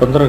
15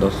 10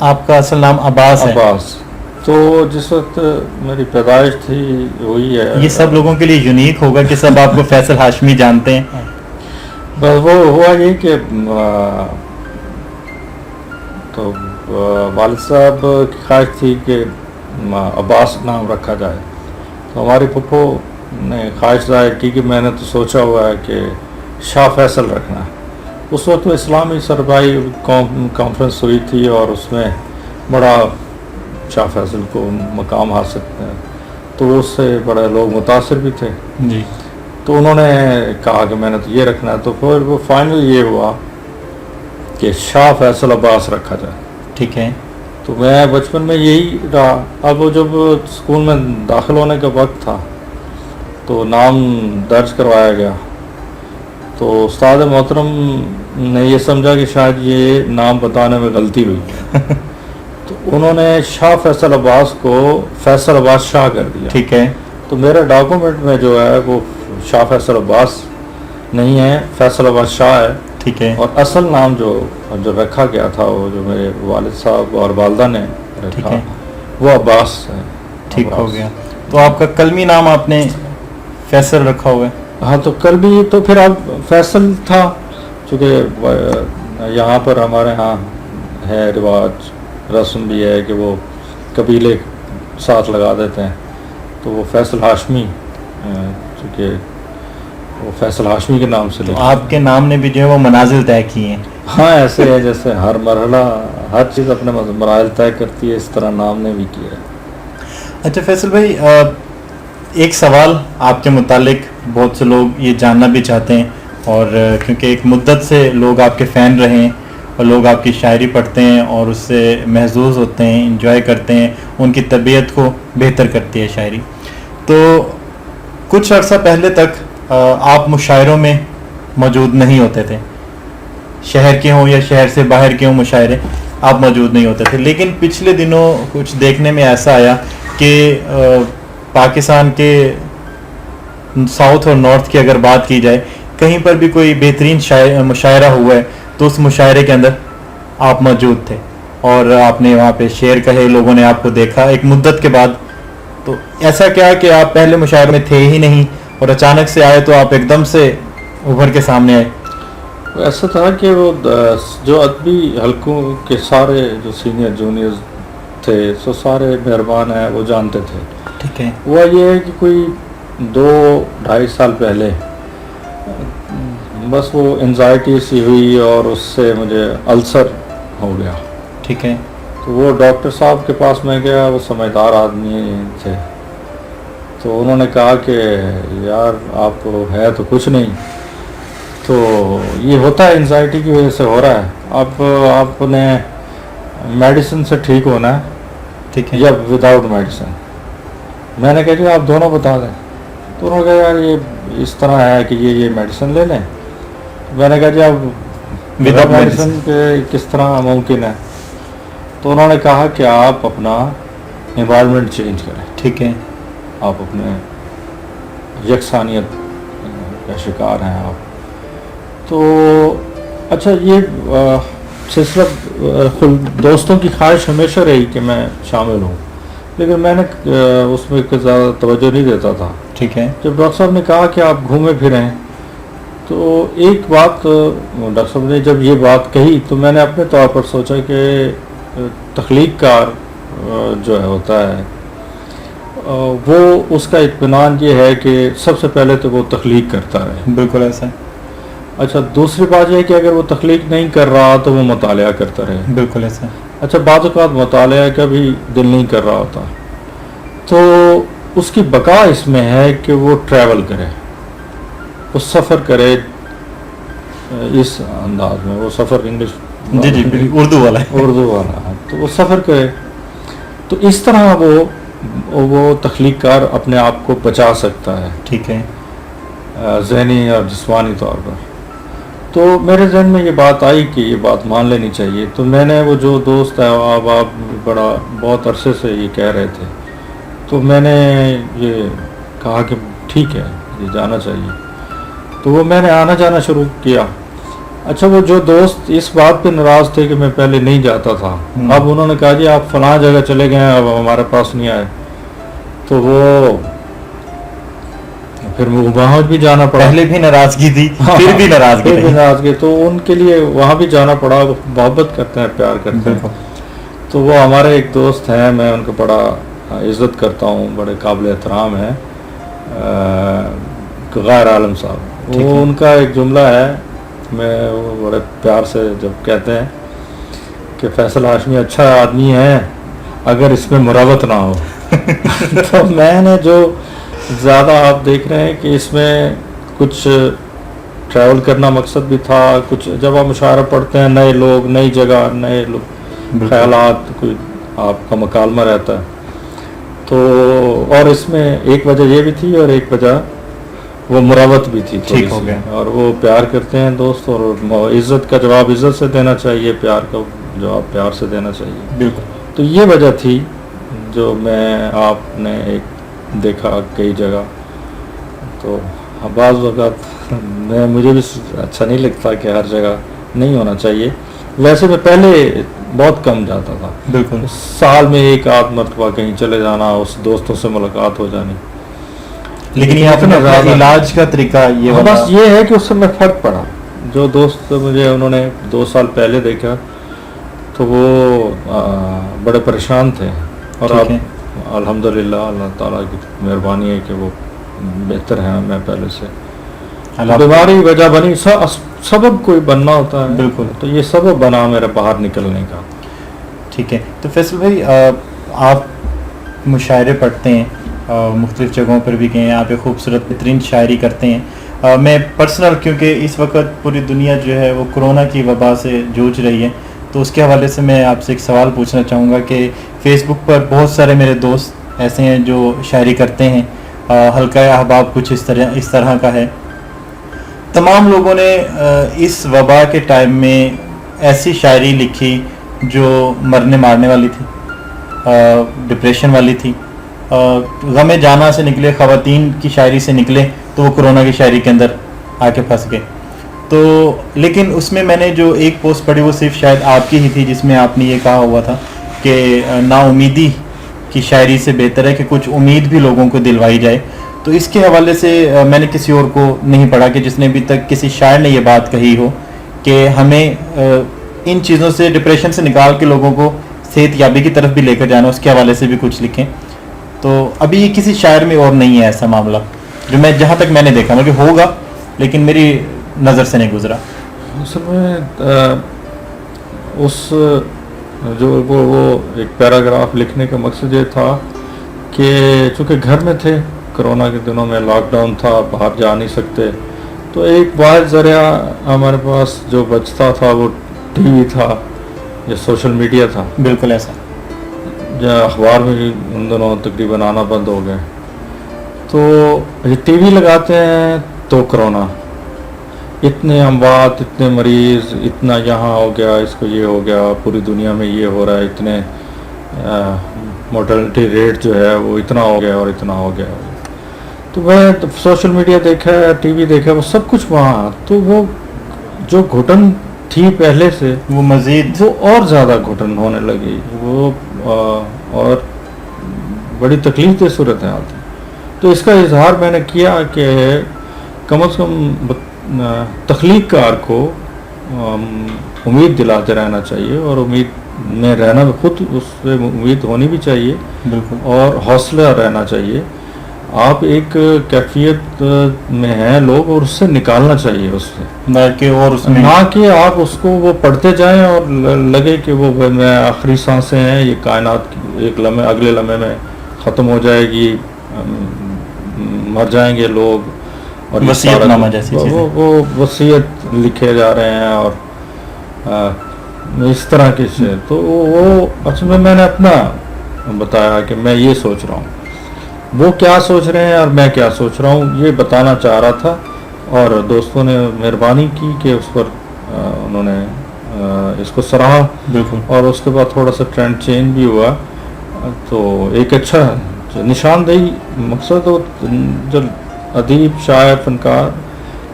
آپ کا اصل نام عباس ہے؟ عباس. تو جس وقت میری پیدائش تھی وہی ہے. یہ سب لوگوں کے لیے یونیک ہوگا کہ سب آپ کو فیصل ہاشمی جانتے ہیں. بس وہ ہوا یہ کہ تو والد صاحب کی خواہش تھی کہ عباس نام رکھا جائے. تو ہماری پھپھو نے خواہش ظاہر کی کہ میں نے تو سوچا ہوا ہے کہ شاہ فیصل رکھنا ہے. اس وقت تو اسلامی سربراہی کانفرنس ہوئی تھی اور اس میں بڑا شاہ فیصل کو مقام حاصل ہے، تو اس سے بڑے لوگ متاثر بھی تھے. جی. تو انہوں نے کہا کہ میں نے تو یہ رکھنا ہے. تو پھر وہ فائنل یہ ہوا کہ شاہ فیصل عباس رکھا جائے. ٹھیک ہے. تو میں بچپن میں یہی رہا. اب وہ جب اسکول میں داخل ہونے کا وقت تھا تو نام درج کروایا گیا. تو استاد محترم نے یہ سمجھا کہ شاید یہ نام بتانے میں غلطی ہوئی تو انہوں نے شاہ فیصل عباس کو فیصل عباس شاہ کر دیا. ٹھیک ہے. تو میرے ڈاکومنٹ میں جو ہے وہ شاہ فیصل عباس نہیں ہے، فیصل عباس شاہ ہے. ٹھیک ہے. اور اصل نام جو رکھا گیا تھا وہ جو میرے والد صاحب اور والدہ نے رکھا وہ عباس ہے. ٹھیک ہو گیا. تو آپ کا کلمی نام آپ نے فیصل رکھا ہوا ہے؟ ہاں. تو کل بھی تو پھر اب فیصل تھا چونکہ یہاں پر ہمارے ہاں ہے رواج رسم بھی ہے کہ وہ قبیلے ساتھ لگا دیتے ہیں. تو وہ فیصل ہاشمی چونکہ وہ فیصل ہاشمی کے نام سے تو آپ کے نام نے بھی جو ہے وہ منازل طے کی ہیں. ہاں ایسے ہے جیسے ہر مرحلہ ہر چیز اپنے مراحل طے کرتی ہے، اس طرح نام نے بھی کیا ہے. اچھا فیصل بھائی، ایک سوال آپ کے متعلق بہت سے لوگ یہ جاننا بھی چاہتے ہیں، اور کیونکہ ایک مدت سے لوگ آپ کے فین رہے ہیں اور لوگ آپ کی شاعری پڑھتے ہیں اور اس سے محظوظ ہوتے ہیں، انجوائے کرتے ہیں، ان کی طبیعت کو بہتر کرتی ہے شاعری. تو کچھ عرصہ پہلے تک آپ مشاعروں میں موجود نہیں ہوتے تھے، شہر کے ہوں یا شہر سے باہر کے ہوں مشاعرے، آپ موجود نہیں ہوتے تھے. لیکن پچھلے دنوں کچھ دیکھنے میں ایسا آیا کہ پاکستان کے ساؤتھ اور نارتھ کی اگر بات کی جائے، کہیں پر بھی کوئی بہترین مشاعرہ ہوا ہے تو اس مشاعرے کے اندر آپ موجود تھے اور آپ نے وہاں پہ شعر کہے، لوگوں نے آپ کو دیکھا ایک مدت کے بعد. تو ایسا کیا کہ آپ پہلے مشاعرے میں تھے ہی نہیں اور اچانک سے آئے تو آپ ایک دم سے ابھر کے سامنے آئے؟ ایسا تھا کہ وہ جو ادبی حلقوں کے سارے جو سینئر جونیئر تھے سو سارے مہربان ہیں، وہ جانتے تھے. ٹھیک ہے. ہوا یہ ہے کہ کوئی 2-2.5 سال پہلے بس وہ انزائٹی سی ہوئی اور اس سے مجھے السر ہو گیا. ٹھیک ہے. تو وہ ڈاکٹر صاحب کے پاس میں گیا، وہ سمجھدار آدمی تھے. تو انہوں نے کہا کہ یار آپ کو ہے تو کچھ نہیں، تو یہ ہوتا ہے انزائٹی کی وجہ سے ہو رہا ہے، اب آپ نے میڈیسن سے ٹھیک ہونا ہے. ٹھیک ہے. یا وداؤٹ میڈیسن. میں نے کہا کہ آپ دونوں بتا دیں. تو انہوں نے کہا یار یہ اس طرح ہے کہ یہ میڈیسن لے لیں. میں نے کہا جی اب وداؤٹ میڈیسن پہ کس طرح ممکن ہے؟ تو انہوں نے کہا کہ آپ اپنا انوائرمنٹ چینج کریں. ٹھیک ہے. آپ اپنے یکسانیت کا شکار ہیں آپ. تو اچھا یہ سلسلہ دوستوں کی خواہش ہمیشہ رہی کہ میں شامل ہوں، لیکن میں نے اس میں زیادہ توجہ نہیں دیتا تھا. ٹھیک ہے. جب ڈاکٹر صاحب نے کہا کہ آپ گھومے پھریں تو ایک بات ڈاکٹر صاحب نے جب یہ بات کہی تو میں نے اپنے طور پر سوچا کہ تخلیق کار جو ہے ہوتا ہے وہ اس کا اطمینان یہ ہے کہ سب سے پہلے تو وہ تخلیق کرتا رہے. بالکل ایسا ہے. اچھا دوسری بات یہ ہے کہ اگر وہ تخلیق نہیں کر رہا تو وہ مطالعہ کرتا رہے. بالکل ایسا ہے. اچھا بعض اوقات مطالعہ کا بھی دل نہیں کر رہا ہوتا تو اس کی بقا اس میں ہے کہ وہ ٹریول کرے، وہ سفر کرے. اس انداز میں وہ سفر انگلش جی جی اردو والا ہے، اردو والا، تو وہ سفر کرے. تو اس طرح وہ تخلیق کار اپنے آپ کو بچا سکتا ہے. ٹھیک ہے. ذہنی اور جسمانی طور پر. تو میرے ذہن میں یہ بات آئی کہ یہ بات مان لینی چاہیے. تو میں نے وہ جو دوست ہے آپ بہت عرصے سے یہ کہہ رہے تھے، تو میں نے یہ کہا کہ ٹھیک ہے یہ جانا چاہیے. تو وہ میں نے آنا جانا شروع کیا. اچھا وہ جو دوست اس بات پہ ناراض تھے کہ میں پہلے نہیں جاتا تھا، اب انہوں نے کہا جی آپ فلاں جگہ چلے گئے ہیں، اب ہمارے پاس نہیں آئے، تو وہ پھر وہاں بھی جانا پڑا، پہلے بھی ناراضگی تھی پھر بھی ناراضگی پھر بھی رہی۔ ناراضگی، تو ان کے لیے وہاں بھی جانا پڑا، وہ محبت کرتے ہیں، پیار کرتے ہیں۔ تو وہ ہمارے ایک دوست ہیں، میں ان کو بڑا عزت کرتا ہوں، بڑے قابل احترام ہیں، غیر عالم صاحب، وہ ان کا ایک جملہ ہے، میں وہ بڑے پیار سے جب کہتے ہیں کہ فیصل ہاشمی اچھا آدمی ہے اگر اس میں مراوت نہ ہو۔ تو میں نے جو زیادہ آپ دیکھ رہے ہیں کہ اس میں کچھ ٹریول کرنا مقصد بھی تھا، کچھ جب آپ مشاعرہ پڑھتے ہیں، نئے لوگ، نئی جگہ، نئے خیالات، کوئی آپ کا مکالمہ رہتا ہے، تو اور اس میں ایک وجہ یہ بھی تھی اور ایک وجہ وہ مراوت بھی تھی تھوڑی سی، اور وہ پیار کرتے ہیں دوست، اور عزت کا جواب عزت سے دینا چاہیے، پیار کا جواب پیار سے دینا چاہیے، بالکل۔ تو یہ وجہ تھی جو میں آپ نے ایک دیکھا کئی جگہ، تو بعض وقت مجھے بھی اچھا نہیں لگتا کہ ہر جگہ نہیں ہونا چاہیے، ویسے میں پہلے بہت کم جاتا تھا، بالکل، سال میں ایک آدھ مرتبہ کہیں چلے جانا، اس دوستوں سے ملاقات ہو جانی، لیکن یہ اپنا علاج کا طریقہ یہ بس یہ ہے کہ اس سے میں فرق پڑا، جو دوست مجھے انہوں نے 2 سال پہلے دیکھا تو وہ بڑے پریشان تھے، اور اب الحمدللہ اللہ تعالیٰ کی مہربانی ہے کہ وہ بہتر ہیں میں پہلے سے۔ بیماری وجہ بنی، سبب کوئی بننا ہوتا ہے، بالکل، تو یہ سبب بنا میرا باہر نکلنے کا۔ ٹھیک ہے، تو فیصل بھائی آپ مشاعرے پڑھتے ہیں، مختلف جگہوں پر بھی گئے ہیں، آپ ایک خوبصورت بہترین شاعری کرتے ہیں، میں پرسنل کیونکہ اس وقت پوری دنیا جو ہے وہ کرونا کی وبا سے جوجھ رہی ہے، تو اس کے حوالے سے میں آپ سے ایک سوال پوچھنا چاہوں گا کہ فیس بک پر بہت سارے میرے دوست ایسے ہیں جو شاعری کرتے ہیں، حلقہ احباب کچھ اس طرح کا ہے، تمام لوگوں نے اس وبا کے ٹائم میں ایسی شاعری لکھی جو مرنے مارنے والی تھی، ڈپریشن والی تھی، غم جانا سے نکلے، خواتین کی شاعری سے نکلے تو وہ کرونا کی شاعری کے اندر آ کے پھنس گئے۔ تو لیکن اس میں نے جو ایک پوسٹ پڑھی وہ صرف شاید آپ کی ہی تھی، جس میں آپ نے یہ کہا ہوا تھا کہ نا امیدی کی شاعری سے بہتر ہے کہ کچھ امید بھی لوگوں کو دلوائی جائے۔ تو اس کے حوالے سے میں نے کسی اور کو نہیں پڑھا کہ جس نے ابھی تک کسی شاعر نے یہ بات کہی ہو کہ ہمیں ان چیزوں سے، ڈپریشن سے نکال کے لوگوں کو صحت یابی کی طرف بھی لے کر جانا، اس کے حوالے سے بھی کچھ لکھیں۔ تو ابھی یہ کسی شاعر میں اور نہیں ہے ایسا معاملہ، جو میں جہاں تک میں نے دیکھا، مگر ہوگا لیکن میری نظر سے نہیں گزرا۔ اصل میں اس جو وہ ایک پیراگراف لکھنے کا مقصد یہ تھا کہ چونکہ گھر میں تھے، کرونا کے دنوں میں لاک ڈاؤن تھا، باہر جا نہیں سکتے، تو ایک واحد ذریعہ ہمارے پاس جو بچتا تھا وہ ٹی وی تھا یا سوشل میڈیا تھا۔ بالکل ایسا، یا اخبار میں بھی ان دنوں تقریباً آنا بند ہو گئے، تو ٹی وی لگاتے ہیں تو کرونا، اتنے اموات، اتنے مریض، اتنا یہاں ہو گیا، اس کو یہ ہو گیا، پوری دنیا میں یہ ہو رہا ہے، اتنے مورٹلٹی ریٹ جو ہے وہ اتنا ہو گیا اور اتنا ہو گیا۔ تو میں سوشل میڈیا دیکھا ہے، ٹی وی دیکھا، وہ سب کچھ وہاں، تو وہ جو گھٹن تھی پہلے سے وہ مزید وہ اور زیادہ گھٹن ہونے لگی، وہ اور بڑی تکلیف دہ صورتحال تھی۔ تو اس کا اظہار میں نے کیا کہ کم از کم تخلیق کار کو امید دلاتے رہنا چاہیے، اور امید میں رہنا خود، اس سے امید ہونی بھی چاہیے، بالکل، اور حوصلہ رہنا چاہیے۔ آپ ایک کیفیت میں ہیں لوگ، اور اس سے نکالنا چاہیے، اس سے نہ کہ اور اس میں نہ کہ آپ اس کو وہ پڑھتے جائیں اور لگے کہ وہ میں آخری سانسیں ہیں، یہ کائنات ایک لمحے اگلے لمحے میں ختم ہو جائے گی، مر جائیں گے لوگ، اور وصیت نامہ جیسی چیزیں، وہ وصیت لکھے جا رہے ہیں اور اس طرح کے سے۔ تو وہ اصل میں نے اپنا بتایا کہ میں یہ سوچ رہا ہوں، وہ کیا سوچ رہے ہیں اور میں کیا سوچ رہا ہوں، یہ بتانا چاہ رہا تھا، اور دوستوں نے مہربانی کی کہ اس پر انہوں نے اس کو سراہا، بالکل، اور اس کے بعد تھوڑا سا ٹرینڈ چینج بھی ہوا، تو ایک اچھا نشاندہی مقصد ہو، جو ادیب، شاعر، فنکار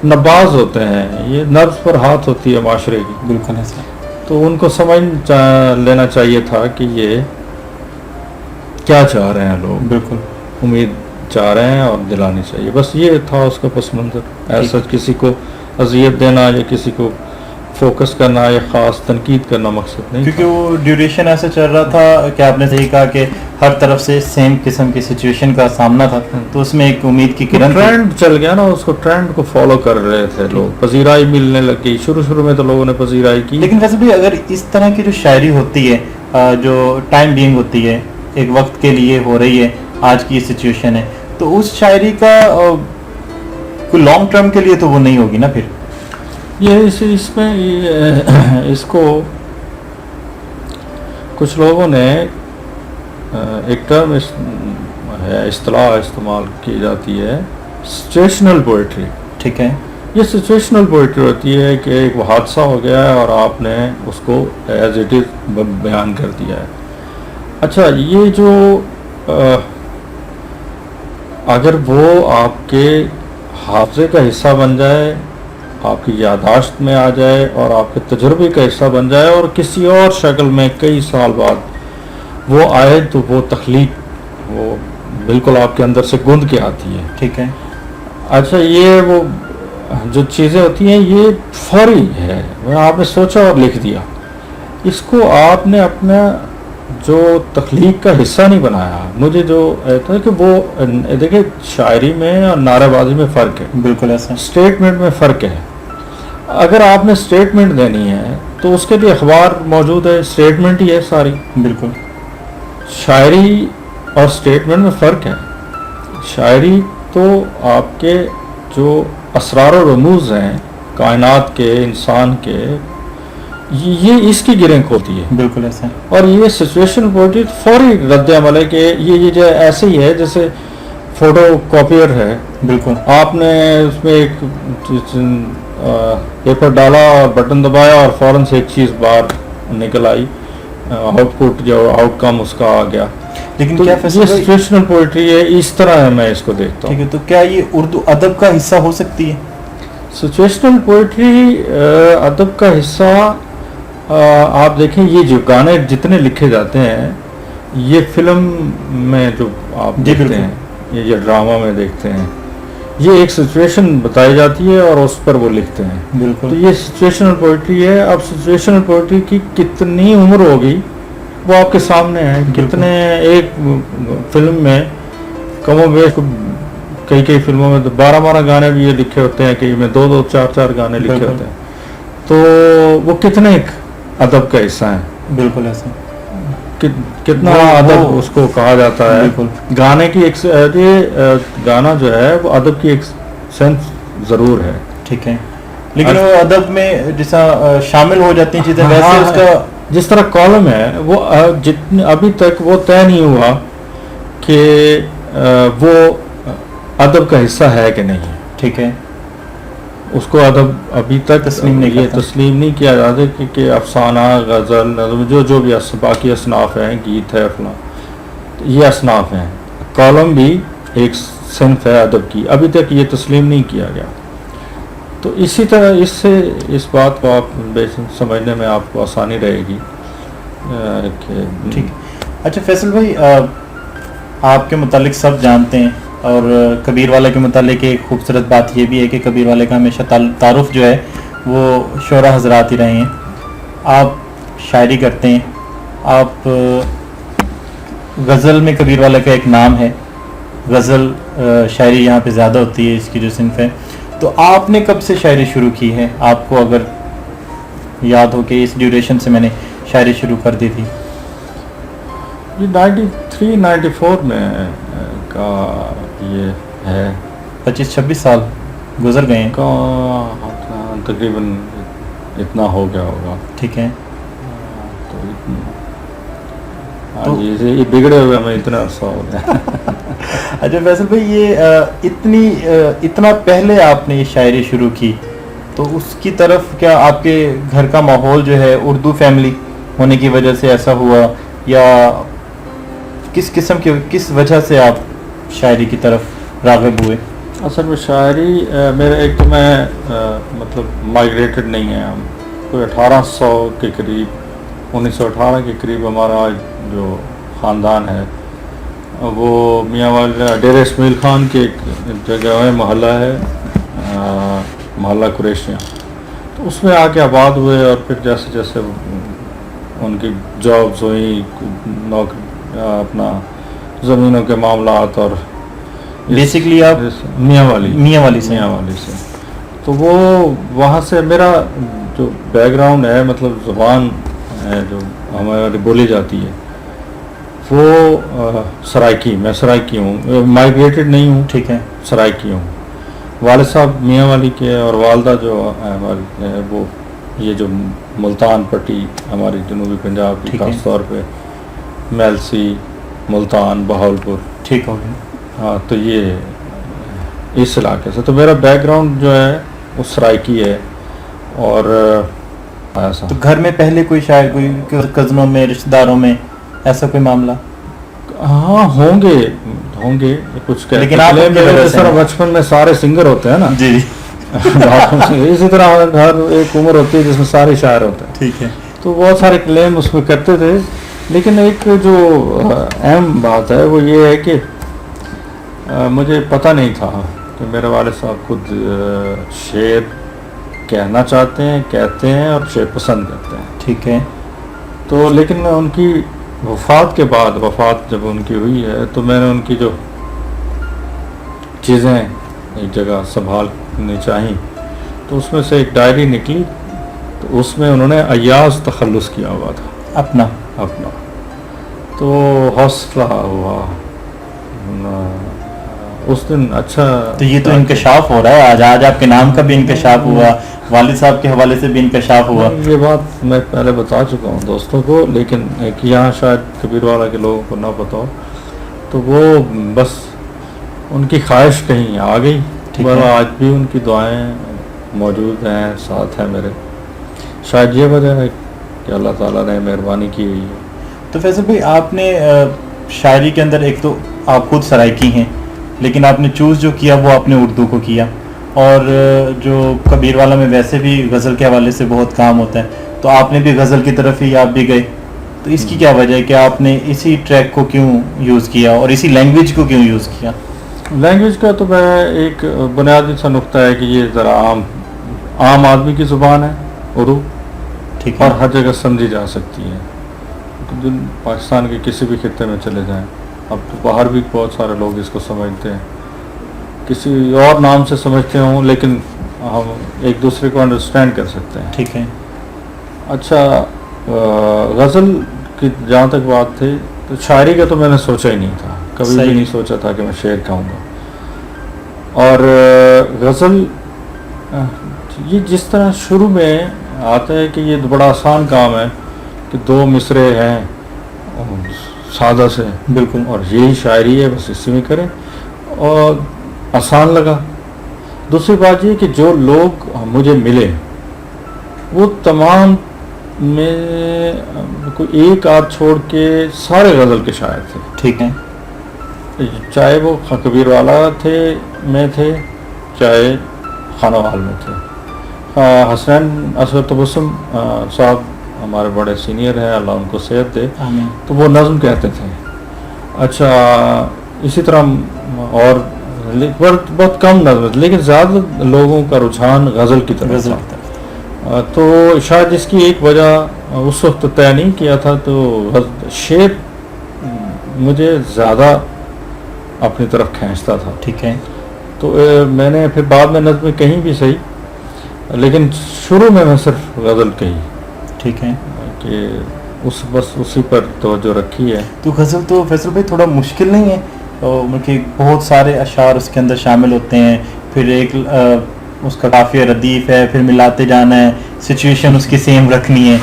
نباز ہوتے ہیں, یہ نبض پر ہاتھ ہوتی ہے معاشرے کی, بالکل ایسا. تو ان کو سمجھ لینا چاہیے تھا کہ یہ کیا چاہ رہے ہیں لوگ, بالکل امید چاہ رہے ہیں اور دلانی چاہیے, بس یہ تھا اس کا پس منظر. ایسا کسی کو اذیت دینا یا کسی کو فوکس کرنا یا خاص تنقید کرنا مقصد نہیں, کیونکہ وہ ڈیوریشن ایسا چل رہا تھا کہ آپ نے صحیح کہا کہ ہر طرف سے سیم قسم کی سچویشن کا سامنا تھا, تو اس میں ایک امید کی کرن تھی. ٹرینڈ چل گیا نا, اس کو ٹرینڈ کو فالو کر رہے تھے لوگ, پذیرائی ملنے لگ گئی. شروع میں تو لوگوں نے پذیرائی کی. لیکن ویسے بھی اگر اس طرح کی جو شاعری ہوتی ہے, جو ٹائم بینگ ہوتی ہے, ایک وقت کے لیے ہو رہی ہے, آج کی یہ سچویشن ہے, تو اس شاعری کا کوئی لانگ ٹرم کے لیے تو وہ نہیں ہوگی نا پھر. یہ اس میں اس کو کچھ لوگوں نے ایک ٹرم اصطلاح استعمال کی جاتی ہے, سچویشنل پوئٹری. ٹھیک ہے, یہ سچویشنل پوئٹری ہوتی ہے کہ ایک حادثہ ہو گیا ہے اور آپ نے اس کو ایز اٹ از بیان کر دیا ہے. اچھا, یہ جو اگر وہ آپ کے حافظے کا حصہ بن جائے, آپ کی یادداشت میں آ جائے اور آپ کے تجربے کا حصہ بن جائے اور کسی اور شکل میں کئی سال بعد وہ آئے, تو وہ تخلیق وہ بالکل آپ کے اندر سے گند کے آتی ہے. ٹھیک ہے. اچھا, یہ وہ جو چیزیں ہوتی ہیں یہ فوری ہے, آپ نے سوچا اور لکھ دیا, اس کو آپ نے اپنا جو تخلیق کا حصہ نہیں بنایا. مجھے جو ہے کہ وہ دیکھیں, شاعری میں اور نعرہ بازی میں فرق ہے. بالکل ایسا. اسٹیٹمنٹ میں فرق ہے. اگر آپ نے اسٹیٹمنٹ دینی ہے تو اس کے لیے اخبار موجود ہے, اسٹیٹمنٹ ہی ہے ساری. بالکل. شاعری اور اسٹیٹمنٹ میں فرق ہے. شاعری تو آپ کے جو اسرار و رموز ہیں کائنات کے, انسان کے, یہ اس کی گرنک ہوتی ہے. بالکل ایسا. اور یہ سچویشن پوئٹری فوری رد عمل ہے کہ یہ جو ایسے ہی ہے جیسے فوٹو کاپیئر ہے. بالکل. آپ نے اس میں ایک پیپر ڈالا اور بٹن دبایا اور فوراً سے ایک چیز باہر نکل آئی, آؤٹ پٹ جو آؤٹ کم اس کا آ گیا. لیکن کیا یہ سچویشنل پوئٹری ہے, اس طرح ہے میں اس کو دیکھتا ہوں. ٹھیک ہے, تو کیا یہ اردو ادب کا حصہ ہو سکتی ہے؟ سچویشنل پوئٹری ادب کا حصہ آپ دیکھیں, یہ جو گانے جتنے لکھے جاتے ہیں یہ فلم میں جو آپ دیکھتے ہیں, یہ ڈرامہ میں دیکھتے ہیں, یہ ایک سچویشن بتائی جاتی ہے اور اس پر وہ لکھتے ہیں. بالکل. تو یہ سچویشنل پوئٹری ہے. اب سچویشنل پوئٹری کی کتنی عمر ہوگی وہ آپ کے سامنے ہے. کتنے ایک فلم میں کم و بیش کئی فلموں میں 12 گانے بھی یہ لکھے ہوتے ہیں, کہ میں 2 4 گانے لکھے ہوتے ہیں. تو وہ کتنے ادب کا حصہ ہیں. بالکل ایسا. کتنا ادب اس کو کہا جاتا ہے. گانے کی ایک گانا جو ہے وہ ادب کی ایک سینس ضرور ہے. ٹھیک ہے, لیکن وہ ادب میں جیسا شامل ہو جاتی ہیں چیزیں, ویسے اس کا جس طرح کالم ہے وہ جتنے ابھی تک وہ طے نہیں ہوا کہ وہ ادب کا حصہ ہے کہ نہیں. ٹھیک ہے, اس کو ادب ابھی تک تسلیم نہیں کیا جاتا کہ افسانہ, غزل, نظم, جو بھی باقی اصناف ہیں, گیت ہے فلاں, یہ اصناف ہیں. کالم بھی ایک صنف ہے ادب کی, ابھی تک یہ تسلیم نہیں کیا گیا. تو اسی طرح اس بات کو آپ سمجھنے میں آپ کو آسانی رہے گی. ٹھیک. اچھا فیصل بھائی, آپ کے متعلق سب جانتے ہیں, اور کبیر والے کے متعلق ایک خوبصورت بات یہ بھی ہے کہ کبیر والے کا ہمیشہ تعارف جو ہے وہ شعراء حضرات ہی رہے ہیں. آپ شاعری کرتے ہیں, آپ غزل میں کبیر والے کا ایک نام ہے, غزل شاعری یہاں پہ زیادہ ہوتی ہے, اس کی جو صنف ہے. تو آپ نے کب سے شاعری شروع کی ہے, آپ کو اگر یاد ہو کہ اس ڈیوریشن سے میں نے شاعری شروع کر دی تھی؟ 93-94 میں کا یہ ہے. 25-26 سال گزر گئے ہیں تقریباً, اتنا ہو گیا ہوگا. ٹھیک ہے, تو یہ بگڑے ہوئے ہمیں اتنا عرصہ ہو گیا. اچھا فیصل بھائی, یہ اتنا پہلے آپ نے یہ شاعری شروع کی, تو اس کی طرف کیا آپ کے گھر کا ماحول جو ہے اردو فیملی ہونے کی وجہ سے ایسا ہوا, یا کس قسم کی کس وجہ سے آپ شاعری کی طرف راغب ہوئے؟ اصل میں شاعری میرا ایک تو میں مطلب مائگریٹڈ نہیں ہے، ہم کوئی 1800 کے قریب 1918 کے قریب ہمارا جو خاندان ہے وہ میاں والا ڈیرہ اسماعیل خان کے ایک جگہ ہے، محلہ ہے محلہ قریشیاں، تو اس میں آ کے آباد ہوئے، اور پھر جیسے جیسے ان کی جابز ہوئی، اپنا زمینوں کے معاملات، اور بیسکلی آپ میاں والی سے تو وہ وہاں سے میرا جو بیک گراؤنڈ ہے، مطلب زبان ہے جو ہماری بولی جاتی ہے وہ سرائکی، میں سرائکی ہوں، مائگریٹڈ نہیں ہوں، ٹھیک ہے، سرائکی ہوں۔ والد صاحب میاں والی کے، اور والدہ جو ہماری ہے وہ یہ جو ملتان پٹی ہماری جنوبی پنجاب کی، خاص طور پہ میلسی، ملتان، بہاولپور، ٹھیک ہو گیا، ہاں، تو یہ اس علاقے سے، تو میرا بیک گراؤنڈ جو ہے وہ سرائکی ہے۔ اور ایسا تو گھر میں پہلے کوئی شاعر، کوئی کزنوں میں، رشتہ داروں میں ایسا کوئی معاملہ؟ ہاں ہوں گے کچھ، لیکن آپ جس طرح بچپن میں سارے سنگر ہوتے ہیں نا، جی اسی طرح ہر ایک عمر ہوتی ہے جس میں سارے شاعر ہوتے ہیں، ٹھیک ہے، تو بہت سارے کلیم اس میں کرتے تھے۔ لیکن ایک جو اہم بات ہے وہ یہ ہے کہ مجھے پتہ نہیں تھا کہ میرے والد صاحب خود شعر کہنا چاہتے ہیں، کہتے ہیں، اور شعر پسند کرتے ہیں، ٹھیک ہے، تو لیکن ان کی وفات کے بعد، وفات جب ان کی ہوئی ہے، تو میں نے ان کی جو چیزیں ایک جگہ سنبھالنی چاہییں، تو اس میں سے ایک ڈائری نکلی، تو اس میں انہوں نے ایاز تخلص کیا ہوا تھا اپنا، تو حوصلہ ہوا اس دن۔ اچھا، تو یہ تو انکشاف ہو رہا ہے آج آپ کے نام کا بھی انکشاف ہوا، والد صاحب کے حوالے سے بھی انکشاف ہوا۔ یہ بات میں پہلے بتا چکا ہوں دوستوں کو، لیکن ایک یہاں شاید کبیر والا کے لوگوں کو نہ پتا ہو، تو وہ بس ان کی خواہش کہیں آ گئی، آج بھی ان کی دعائیں موجود ہیں، ساتھ ہیں میرے، شاید یہ وجہ ہے کہ اللہ تعالیٰ نے مہربانی کی ہوئی ہے۔ تو فیصل بھائی، آپ نے شاعری کے اندر ایک تو آپ خود سرائکی ہیں، لیکن آپ نے چوز جو کیا وہ آپ نے اردو کو کیا، اور جو کبیر والا میں ویسے بھی غزل کے حوالے سے بہت کام ہوتا ہے، تو آپ نے بھی غزل کی طرف ہی آپ بھی گئے، تو اس کی کیا وجہ ہے کہ آپ نے اسی ٹریک کو کیوں یوز کیا اور اسی لینگویج کو کیوں یوز کیا؟ لینگویج کا تو میں ایک بنیادی سا نقطہ ہے کہ یہ ذرا عام آدمی کی زبان ہے اردو، ٹھیک ہے، اور ہر جگہ سمجھی جا سکتی ہے، پاکستان کے کسی بھی خطے میں چلے جائیں، اب تو باہر بھی بہت سارے لوگ اس کو سمجھتے ہیں، کسی اور نام سے سمجھتے ہوں، لیکن ہم ایک دوسرے کو انڈرسٹینڈ کر سکتے ہیں، ٹھیک ہے۔ اچھا، غزل کی جہاں تک بات تھی، تو شاعری کا تو میں نے سوچا ہی نہیں تھا، کبھی بھی نہیں سوچا تھا کہ میں شعر کہوں گا، اور غزل یہ جس طرح شروع میں آتا ہے کہ یہ بڑا آسان کام ہے کہ دو مصرے ہیں سادہ سے، بالکل، اور یہی شاعری ہے، بس اسی میں کریں، اور آسان لگا۔ دوسری بات یہ کہ جو لوگ مجھے ملے وہ تمام میں کوئی ایک آدھ چھوڑ کے سارے غزل کے شاعر تھے، ٹھیک ہے، چاہے وہ کبیر والا میں تھے، چاہے خانوال میں تھے۔ حسین اصغر تبسم صاحب ہمارے بڑے سینئر ہیں، اللہ ان کو صحت دے، آمین، تو وہ نظم کہتے تھے۔ اچھا، اسی طرح اور بہت کم نظم، لیکن زیادہ لوگوں کا رجحان غزل کی طرف تھا، تو شاید اس کی ایک وجہ اس وقت طے نہیں کیا تھا، تو شعر مجھے زیادہ اپنی طرف کھینچتا تھا، ٹھیک ہے، تو میں نے پھر بعد میں نظمیں کہیں بھی صحیح، لیکن شروع میں صرف غزل کہی، ٹھیک ہے، کہ بس اسی پر توجہ رکھی ہے۔ تو غزل تو فیصل بھائی تھوڑا مشکل نہیں ہے؟ کہ بہت سارے اشعار اس کے اندر شامل ہوتے ہیں، پھر ایک اس کا قافیہ ردیف ہے، پھر ملاتے جانا ہے، سچویشن اس کی سیم رکھنی ہے۔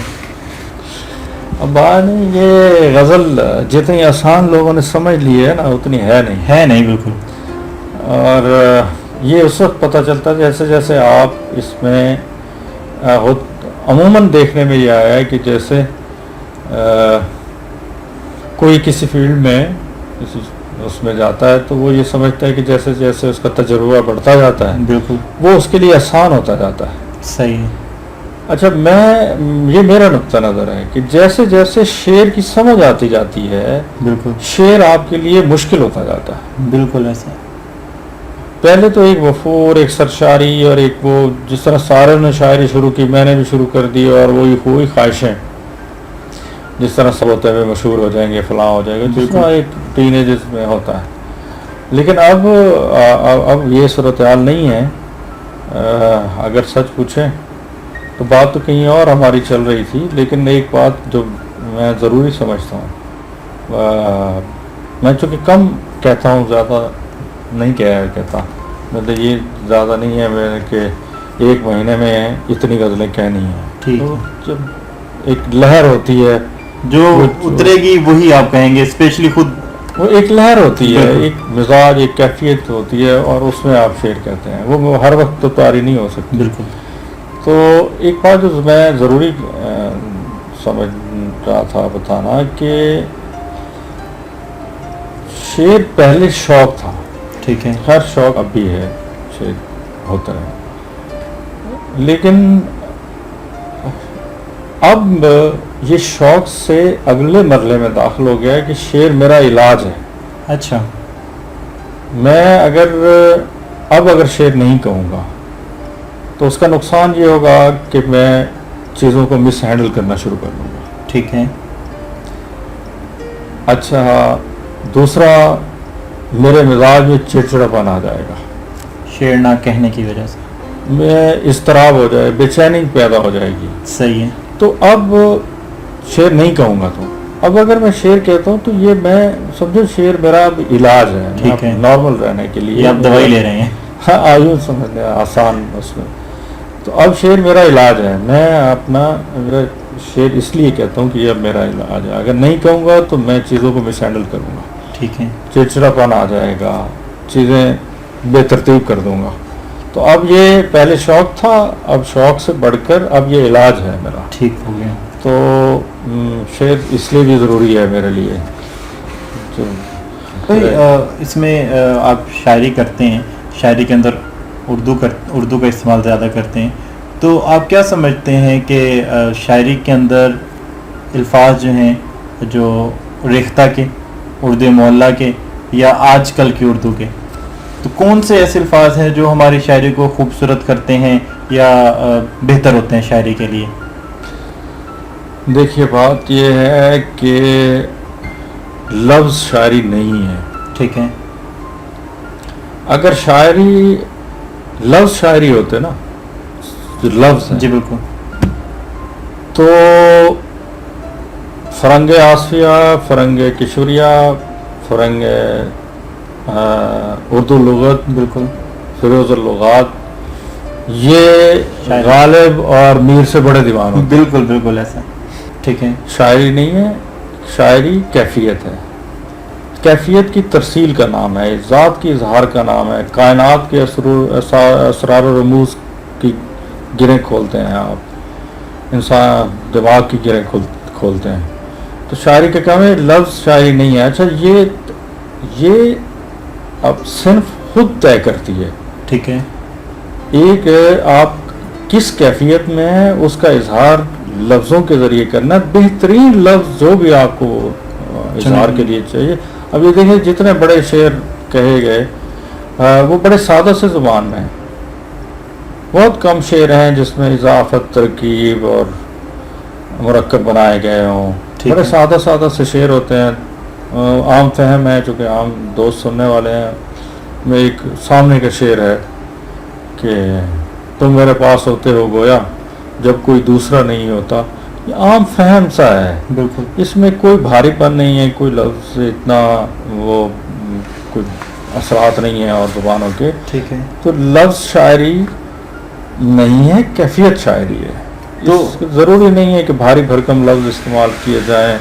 اب یہ غزل جتنی آسان لوگوں نے سمجھ لی ہے نا، اتنی ہے نہیں، بالکل، اور یہ اس وقت پتہ چلتا ہے جیسے جیسے آپ اس میں عموماً دیکھنے میں یہ آیا ہے کہ جیسے کوئی کسی فیلڈ میں، کسی اس میں جاتا ہے تو وہ یہ سمجھتا ہے کہ جیسے جیسے اس کا تجربہ بڑھتا جاتا ہے بالکل وہ اس کے لیے آسان ہوتا جاتا ہے. صحیح ہے. اچھا یہ میرا نقطہ نظر ہے کہ جیسے جیسے شعر کی سمجھ آتی جاتی ہے بالکل شعر آپ کے لیے مشکل ہوتا جاتا ہے. بالکل ایسا. پہلے تو ایک وفور، ایک سرشاری اور ایک وہ جس طرح سارے نے شاعری شروع کی میں نے بھی شروع کر دی اور وہی ہوئی خواہشیں جس طرح سب ہوتے ہوئے مشہور ہو جائیں گے فلاں ہو جائے گا جس طرح ایک ٹین ایجز میں ہوتا ہے. لیکن اب یہ صورتحال نہیں ہے. اگر سچ پوچھیں تو بات تو کہیں اور ہماری چل رہی تھی، لیکن ایک بات جو میں ضروری سمجھتا ہوں، میں چونکہ کم کہتا ہوں زیادہ نہیں کہتا، مطلب یہ زیادہ نہیں ہے میں کہ ایک مہینے میں اتنی غزلیں کہنی ہیں. ٹھیک تو جب ایک لہر ہوتی ہے جو اترے گی وہی آپ کہیں گے، اسپیشلی خود وہ ایک لہر ہوتی ہے، ایک مزاج، ایک کیفیت ہوتی ہے اور اس میں آپ شعر کہتے ہیں. وہ ہر وقت تو طاری نہیں ہو سکتی. بالکل. تو ایک بات جو میں ضروری سمجھ رہا تھا بتانا کہ شعر پہلے شوق تھا. ٹھیک ہے. ہر شوق اب بھی ہے، شعر ہوتا ہے، لیکن اب یہ شوق سے اگلے مرحلے میں داخل ہو گیا ہے کہ شعر میرا علاج ہے. اچھا. میں اگر شعر نہیں کہوں گا تو اس کا نقصان یہ ہوگا کہ میں چیزوں کو مس ہینڈل کرنا شروع کر دوں گا. ٹھیک ہے. اچھا، دوسرا میرے مزاج میں چڑچڑاپن آ جائے گا شعر نہ کہنے کی وجہ سے. میں اضطراب ہو جائے، بے چینی پیدا ہو جائے گی. صحیح ہے. تو اب شعر نہیں کہوں گا تو اب اگر میں شعر کہتا ہوں تو یہ میں سمجھو شعر میرا اب علاج ہے. ٹھیک ہے. نارمل رہنے کے لیے آپ دوائی لے رہے ہیں. ہاں آیوں سمجھ لیں آسان اس میں. تو اب شعر میرا علاج ہے. میں میرا شعر اس لیے کہتا ہوں کہ یہ اب میرا علاج ہے. اگر نہیں کہوں گا تو میں چیزوں کو مس ہینڈل کروں گا. ٹھیک ہے. چڑچڑاپن آ جائے گا، چیزیں بے ترتیب کر دوں گا. تو اب یہ پہلے شوق تھا، اب شوق سے بڑھ کر اب یہ علاج ہے میرا. ٹھیک ہو گیا. تو شعر اس لیے بھی ضروری ہے میرے لیے. اس میں آپ شاعری کرتے ہیں، شاعری کے اندر اردو کا استعمال زیادہ کرتے ہیں، تو آپ کیا سمجھتے ہیں کہ شاعری کے اندر الفاظ جو ہیں جو ریختہ کے، اردو معلیٰ کے یا آج کل کی اردو کے، تو کون سے ایسے الفاظ ہیں جو ہماری شاعری کو خوبصورت کرتے ہیں یا بہتر ہوتے ہیں شاعری کے لیے؟ دیکھیے بات یہ ہے کہ لفظ شاعری نہیں ہے. ٹھیک ہے. اگر لفظ شاعری ہوتے نا، جو لفظ ہیں، جی بالکل، تو فرنگ آسیہ، فرنگ کشوریا، فرنگ اردو لغت، بالکل فیروز اللغات، یہ غالب اور میر سے بڑے دیوان ہوتے. بالکل بالکل ایسا. ٹھیک ہے. شاعری نہیں ہے، شاعری کیفیت ہے. کیفیت کی ترسیل کا نام ہے، ذات کی اظہار کا نام ہے. کائنات کے اسرار و رموز کی گریں کھولتے ہیں آپ، انسان دماغ کی گریں کھولتے ہیں. تو شاعری کا کام ہے، لفظ شاعری نہیں ہے. اچھا، یہ اب صنف خود طے کرتی ہے. ٹھیک ہے. ایک آپ کس کیفیت میں ہے اس کا اظہار لفظوں کے ذریعے کرنا. بہترین لفظ جو بھی آپ کو اظہار کے لیے چاہیے. اب یہ دیکھیں جتنے بڑے شعر کہے گئے وہ بڑے سادہ سے زبان میں ہیں. بہت کم شعر ہیں جس میں اضافت، ترکیب اور مرکب بنائے گئے ہوں. بڑے سادہ سے شعر ہوتے ہیں، عام فہم ہے. چونکہ عام دوست سننے والے ہیں، میں ایک سامنے کا شعر ہے کہ تم میرے پاس ہوتے ہو گویا جب کوئی دوسرا نہیں ہوتا. یہ عام فہم سا ہے. بالکل. اس میں کوئی بھاری پن نہیں ہے، کوئی لفظ اتنا وہ کوئی اثرات نہیں ہیں اور زبانوں کے. ٹھیک ہے. تو لفظ شاعری نہیں ہے، کیفیت شاعری ہے. تو ضروری نہیں ہے کہ بھاری بھرکم لفظ استعمال کیے جائیں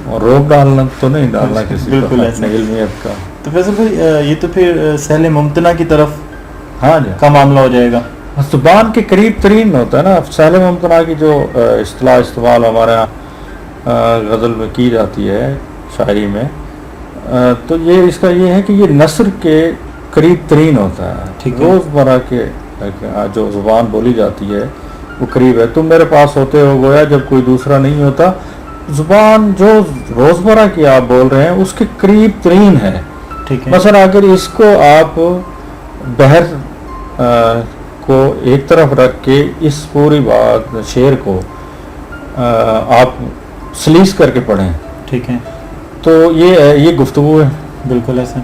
اور روک ڈالنا تو نہیں ڈالنا کسی کو اپنے علمیت کا. تو فیصل بھائی یہ تو پھر سہل ممتنع کی طرف ہاں جی کا معاملہ ہو جائے گا. زبان کے قریب ترین ہوتا ہے نا. سہل ممتنع کی جو اصطلاح استعمال ہمارے یہاں غزل میں کی جاتی ہے، شاعری میں، تو یہ اس کا یہ ہے کہ یہ نثر کے قریب ترین ہوتا ہے. ٹھیک ہے. روزمرہ کے جو زبان بولی جاتی ہے وہ قریب ہے. تم میرے پاس ہوتے ہو گویا جب کوئی دوسرا نہیں ہوتا. زبان جو روزمرہ کی آپ بول رہے ہیں اس کے قریب ترین ہے. ٹھیک ہے. مثلا اگر اس کو آپ بحر کو ایک طرف رکھ کے اس پوری بات شعر کو آپ سلیس کر کے پڑھیں. ٹھیک ہے. تو یہ گفتگو ہے. بالکل ایسا.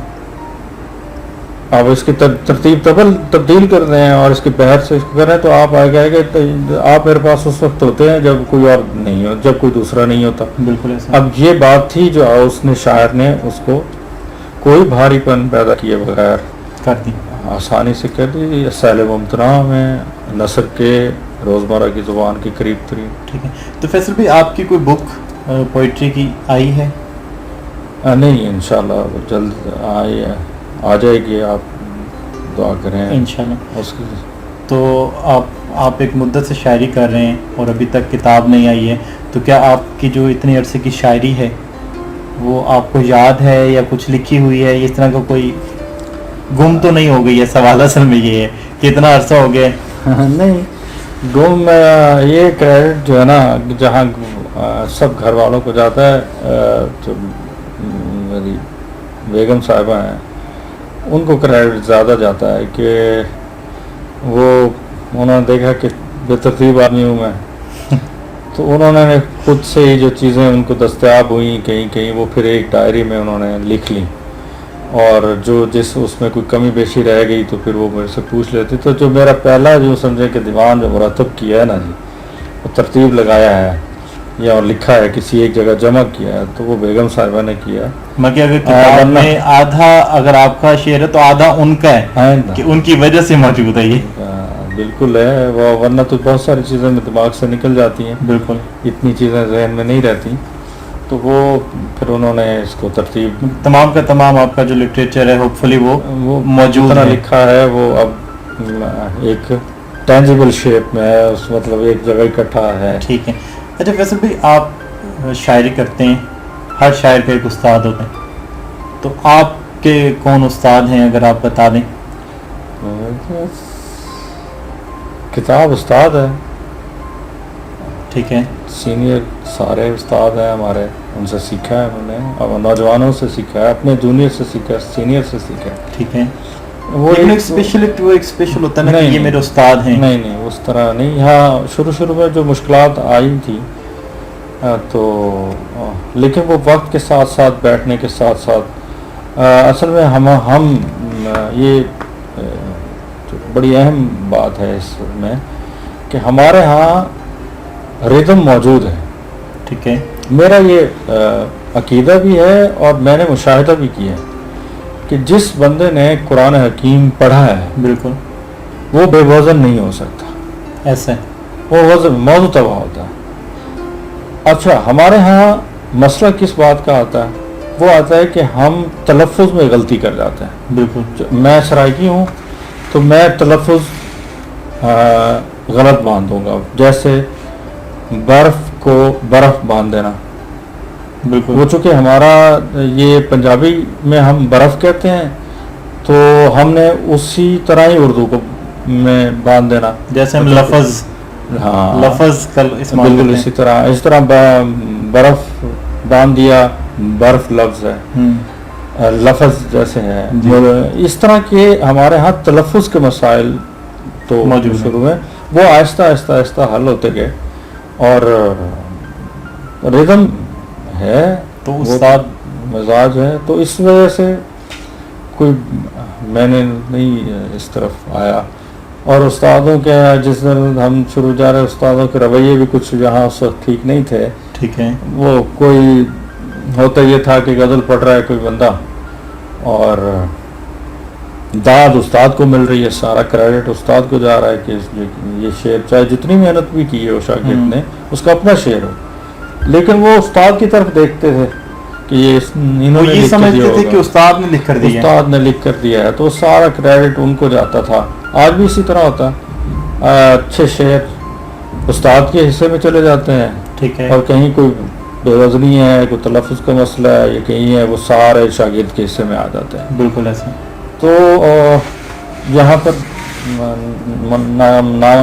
آپ اس کی ترتیب تبدیل کر دیں اور اس کے بحر سے اس کو کریں تو آپ آگے کہ آپ میرے پاس اس وقت ہوتے ہیں جب کوئی اور نہیں ہو، جب کوئی دوسرا نہیں ہوتا. بالکل ایسا. اب یہ بات تھی جو اس نے شاعر نے اس کو کوئی بھاری پن پیدا کیے بغیر کر دی، آسانی سے کر دی. سہل ممتنع میں نثر کے روزمرہ کی زبان کے قریب ترین. ٹھیک ہے. تو فیصل بھائی آپ کی کوئی بک پوئٹری کی آئی ہے؟ نہیں، انشاءاللہ جلد آ جائے گی. آپ دعا کریں انشاءاللہ. اس کی. تو آپ ایک مدت سے شاعری کر رہے ہیں اور ابھی تک کتاب نہیں آئی ہے، تو کیا آپ کی جو اتنے عرصے کی شاعری ہے وہ آپ کو یاد ہے یا کچھ لکھی ہوئی ہے؟ اس طرح کا کوئی گم تو نہیں ہو گئی ہے؟ سوال اصل میں یہ ہے کہ اتنا عرصہ ہو گیا. نہیں گم، یہ کریڈٹ جو ہے نا جہاں سب گھر والوں کو جاتا ہے، جو میری بیگم صاحبہ ہیں ان کو کریڈٹ زیادہ جاتا ہے کہ انہوں نے دیکھا کہ بے ترتیب آدمی ہوں میں تو انہوں نے خود سے ہی جو چیزیں ان کو دستیاب ہوئیں کہیں وہ پھر ایک ڈائری میں انہوں نے لکھ لی، اور جس اس میں کوئی کمی بیشی رہ گئی تو پھر وہ میرے سے پوچھ لیتی. تو جو میرا پہلا جو سمجھے کہ دیوان جو مرتب کیا ہے نا جی، وہ ترتیب لگایا ہے یا لکھا ہے کسی ایک جگہ جمع کیا ہے تو وہ بیگم صاحبہ نے کیا. مگر اگر کتاب میں آدھا اگر آپ کا شعر ہے تو آدھا ان کا ہے کہ ان کی وجہ سے موجود ہے. یہ بالکل ہے، ورنہ تو بہت ساری چیزیں دماغ سے نکل جاتی ہیں. بالکل اتنی چیزیں ذہن میں نہیں رہتی. تو وہ پھر انہوں نے اس کو ترتیب تمام کا تمام آپ کا جو لٹریچر ہے ہوپ فلی وہ موجود ہے، لکھا ہے. وہ اب ایک ٹینجیبل شیپ میں ہے، اس مطلب ایک جگہ اکٹھا ہے. ٹھیک ہے. اچھا فیصل بھائی، آپ شاعری کرتے ہیں، ہر شاعر کا ایک استاد ہوتا ہے، تو آپ کے کون استاد ہیں اگر آپ بتا دیں؟ کتاب استاد ہے. ٹھیک ہے. سینئر سارے استاد ہیں ہمارے، ان سے سیکھا ہے ہم نے، اور نوجوانوں سے سیکھا ہے، اپنے جونیئر سے سیکھا ہے، سینئر سے سیکھا ہے. ٹھیک ہے. وہ ایک اسپیشل ہوتا ہے نا کہ یہ میرے استاد ہیں. نہیں اس طرح نہیں. ہاں شروع میں جو مشکلات آئی تھی تو لیکن وہ وقت کے ساتھ ساتھ بیٹھنے کے ساتھ ساتھ اصل میں ہم یہ جو بڑی اہم بات ہے اس میں کہ ہمارے ہاں ردم موجود ہے. ٹھیک ہے. میرا یہ عقیدہ بھی ہے اور میں نے مشاہدہ بھی کیا ہے کہ جس بندے نے قرآن حکیم پڑھا ہے بالکل وہ بے وزن نہیں ہو سکتا. ایسے وہ وزن موضوع تباہ ہوتا ہے. اچھا ہمارے ہاں مسئلہ کس بات کا آتا ہے؟ وہ آتا ہے کہ ہم تلفظ میں غلطی کر جاتے ہیں. بالکل. میں سرائکی ہوں تو میں تلفظ غلط باندھ دوں گا، جیسے برف کو برف باندھ دینا. بالکل. وہ چونکہ ہمارا یہ پنجابی میں ہم برف کہتے ہیں تو ہم نے اسی طرح ہی اردو کو میں باندھ دینا، جیسے ہم لفظ بالکل اسی طرح برف باندھ دیا، برف لفظ ہے، لفظ جیسے ہے. اس طرح کے ہمارے ہاں تلفظ کے مسائل تو شروع میں وہ آہستہ آہستہ حل ہوتے گئے، اور ردم ہے تو استاد مزاج ہے. تو اس وجہ سے کوئی میں نے نہیں اس طرف آیا. اور استادوں کے جس دن ہم شروع جا رہے استادوں کے رویے بھی کچھ یہاں اس وقت ٹھیک نہیں تھے. ٹھیک ہے. وہ کوئی ہوتا یہ تھا کہ غزل پڑھ رہا ہے کوئی بندہ اور داد استاد کو مل رہی ہے، سارا کریڈٹ استاد کو جا رہا ہے کہ یہ شعر چاہے جتنی محنت بھی کی ہے وہ شاگرد نے، اس کا اپنا شعر ہو، لیکن وہ استاد کی طرف دیکھتے تھے کہ یہ سمجھتے تھے کہ استاد نے لکھ کر دیا، استاد نے لکھ کر دیا ہے، تو سارا کریڈٹ ان کو جاتا تھا. آج بھی اسی طرح ہوتا ہے. اچھے شعر استاد کے حصے میں چلے جاتے ہیں. ٹھیک ہے. اور کہیں کوئی بے وزنی ہے، کوئی تلفظ کا مسئلہ ہے یا کہیں ہے، وہ سارے شاگرد کے حصے میں آ جاتے ہیں. بالکل ایسا. تو یہاں پر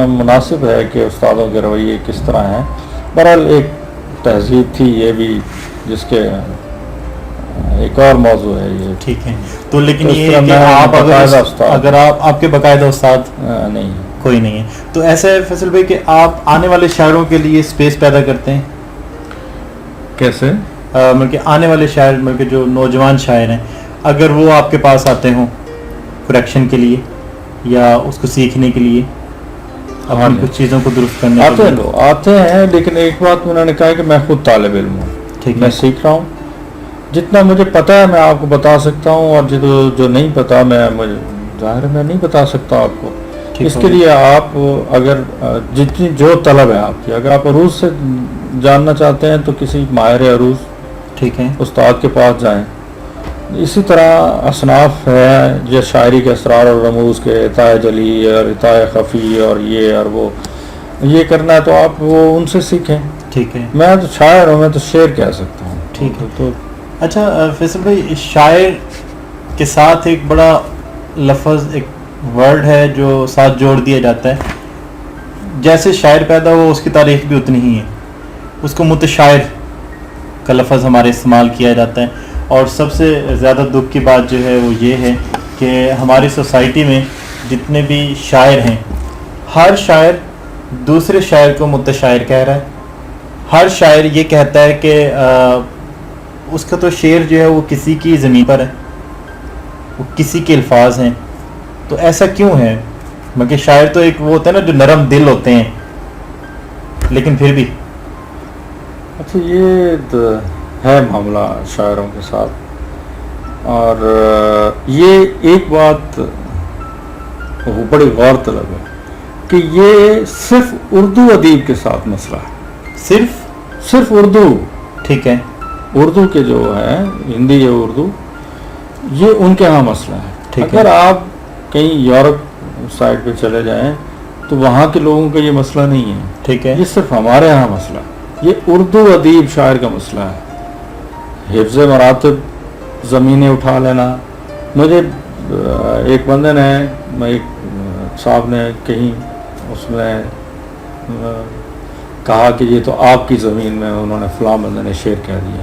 مناسب ہے کہ استادوں کے رویے کس طرح ہیں. بہرحال ایک تہذیب تھی یہ بھی، جس کے ایک اور موضوع ہے یہ. ٹھیک ہے. تو لیکن تو یہ ہے کہ آپ اگر آپ کے باقاعدہ استاد نہیں کوئی نہیں ہے، تو ایسا ہے فیصل بھائی کہ آپ آنے والے شاعروں کے لیے اسپیس پیدا کرتے ہیں. کیسے؟ مطلب کہ آنے والے شاعر، مطلب کہ جو نوجوان شاعر ہیں، اگر وہ آپ کے پاس آتے ہوں کریکشن کے لیے یا اس کو سیکھنے کے لیے، اپنی کچھ چیزوں کو درست کرنے کے لیے آتے ہیں. لیکن ایک بات انہوں نے کہا کہ میں خود طالب علم ہوں. ٹھیک ہے. میں سیکھ رہا ہوں، جتنا مجھے پتا ہے میں آپ کو بتا سکتا ہوں، اور جو نہیں پتا مجھے ظاہر ہے میں نہیں بتا سکتا آپ کو. اس کے لیے آپ اگر جتنی جو طلب ہے آپ کی، اگر آپ عروض سے جاننا چاہتے ہیں تو کسی ماہر عروض ٹھیک ہے استاد کے پاس جائیں. اسی طرح اصناف ہے جو شاعری کے اسرار اور رموز کے، عطاء جلی اور عطاء خفی اور یہ اور وہ، یہ کرنا ہے تو آپ وہ ان سے سیکھیں. ٹھیک ہے. میں تو شاعر ہوں، میں تو شعر کہہ سکتا ہوں. ٹھیک ہے. تو اچھا فیصل بھائی، شاعر کے ساتھ ایک بڑا لفظ، ایک ورڈ ہے جو ساتھ جوڑ دیا جاتا ہے. جیسے شاعر پیدا ہوا اس کی تاریخ بھی اتنی ہی ہے. اس کو متشاعر کا لفظ ہمارے استعمال کیا جاتا ہے. اور سب سے زیادہ دکھ کی بات جو ہے وہ یہ ہے کہ ہماری سوسائٹی میں جتنے بھی شاعر ہیں، ہر شاعر دوسرے شاعر کو متشاعر کہہ رہا ہے. ہر شاعر یہ کہتا ہے کہ اس کا تو شعر جو ہے وہ کسی کی زمین پر ہے، وہ کسی کے الفاظ ہیں. تو ایسا کیوں ہے؟ مگر شاعر تو ایک وہ ہوتا ہے نا جو نرم دل ہوتے ہیں، لیکن پھر بھی اچھا یہ ہے معاملہ شاعروں کے ساتھ. اور یہ ایک بات بڑی غور طلب ہے کہ یہ صرف اردو ادیب کے ساتھ مسئلہ ہے. صرف اردو. ٹھیک ہے. اردو کے جو ہے ہندی یا اردو، یہ ان کے ہاں مسئلہ ہے. اگر آپ کہیں یورپ سائڈ پہ چلے جائیں تو وہاں کے لوگوں کا یہ مسئلہ نہیں ہے. ٹھیک ہے. یہ صرف ہمارے ہاں مسئلہ ہے. یہ اردو ادیب شاعر کا مسئلہ ہے. حفظ مراتب زمینیں اٹھا لینا. مجھے ایک بندے نے، ایک صاحب نے کہیں اس میں کہا کہ یہ تو آپ کی زمین میں، انہوں نے فلاں بندے نے شعر کہہ دیا.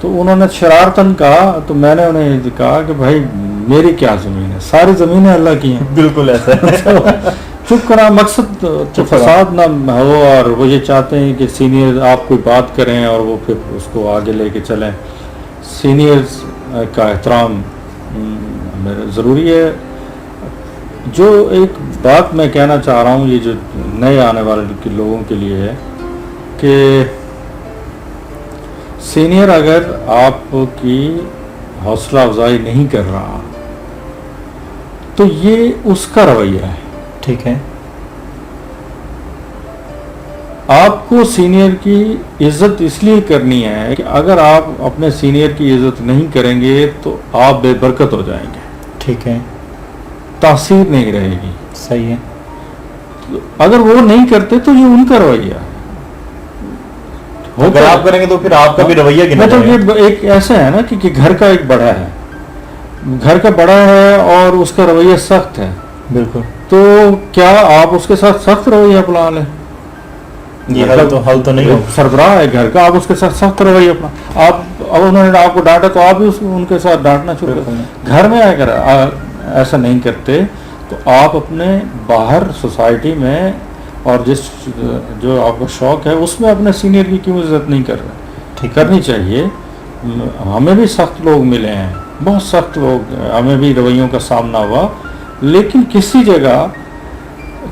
تو انہوں نے شرارتاً کہا، تو میں نے انہیں کہا کہ بھائی میری کیا زمین ہے، ساری زمینیں اللہ کی ہیں. بالکل ایسا ہے. چپ کرا. مقصد تو فساد نہ ہو، اور وہ یہ چاہتے ہیں کہ سینئر آپ کوئی بات کریں اور وہ پھر اس کو آگے لے کے چلیں. سینئرز کا احترام ضروری ہے. جو ایک بات میں کہنا چاہ رہا ہوں، یہ جو نئے آنے والے لوگوں کے لیے ہے کہ سینئر اگر آپ کی حوصلہ افزائی نہیں کر رہا تو یہ اس کا رویہ ہے. ٹھیک ہے. آپ کو سینئر کی عزت اس لیے کرنی ہے کہ اگر آپ اپنے سینئر کی عزت نہیں کریں گے تو آپ بے برکت ہو جائیں گے. ٹھیک ہے. تاثیر نہیں رہے گی. صحیح ہے. اگر وہ نہیں کرتے تو یہ ان کا رویہ ہے. اگر آپ کریں گے تو پھر آپ کا بھی رویہ گنا جائے گا. مطلب یہ ایک ایسا ہے نا کہ گھر کا ایک بڑا ہے، گھر کا بڑا ہے اور اس کا رویہ سخت ہے. بالکل. تو کیا آپ اس کے ساتھ سخت رویہ اپنا لیں؟ یہ حل تو نہیں ہو. سربراہ ہے گھر کا، آپ اس کے ساتھ سخت رویہ اپنا. آپ اب انہوں نے آپ کو ڈانٹا تو آپ بھی ان کے ساتھ ڈانٹنا شروع کریں. گھر میں اگر ایسا نہیں کرتے تو آپ اپنے باہر سوسائٹی میں اور جو آپ کا شوق ہے اس میں اپنے سینئر کی کیوں عزت نہیں کر رہے؟ کرنی چاہیے. ہمیں بھی سخت لوگ ملے ہیں، بہت سخت لوگ، ہمیں بھی رویوں کا سامنا ہوا، لیکن کسی جگہ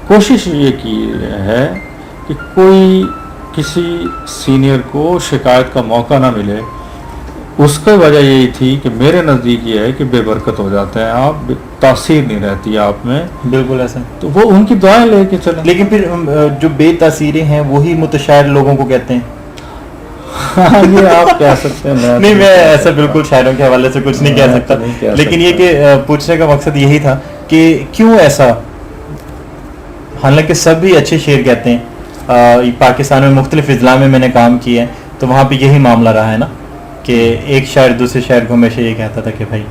کوشش یہ کی ہے کہ کوئی کسی سینئر کو شکایت کا موقع نہ ملے. اس کی وجہ یہی تھی کہ میرے نزدیک یہ ہے کہ بے برکت ہو جاتے ہیں آپ، تاثیر نہیں رہتی آپ میں. بالکل ایسا. تو وہ ان کی دعائیں لے کے چلیں. لیکن پھر جو بے تاثیریں ہیں وہی متشاعر لوگوں کو کہتے ہیں. یہ آپ کہہ سکتے ہیں. نہیں، میں ایسا بالکل شاعروں کے حوالے سے کچھ نہیں کہہ سکتا، لیکن یہ کہ پوچھنے کا مقصد یہی تھا کہ کیوں ایسا، حالانکہ سب بھی اچھے شعر کہتے ہیں. پاکستان میں مختلف اضلاع میں نے کام کیا ہے، تو وہاں پہ یہی معاملہ رہا ہے نا کہ ایک شاعر دوسرے شاعر کو ہمیشہ یہ کہتا تھا کہ بھائی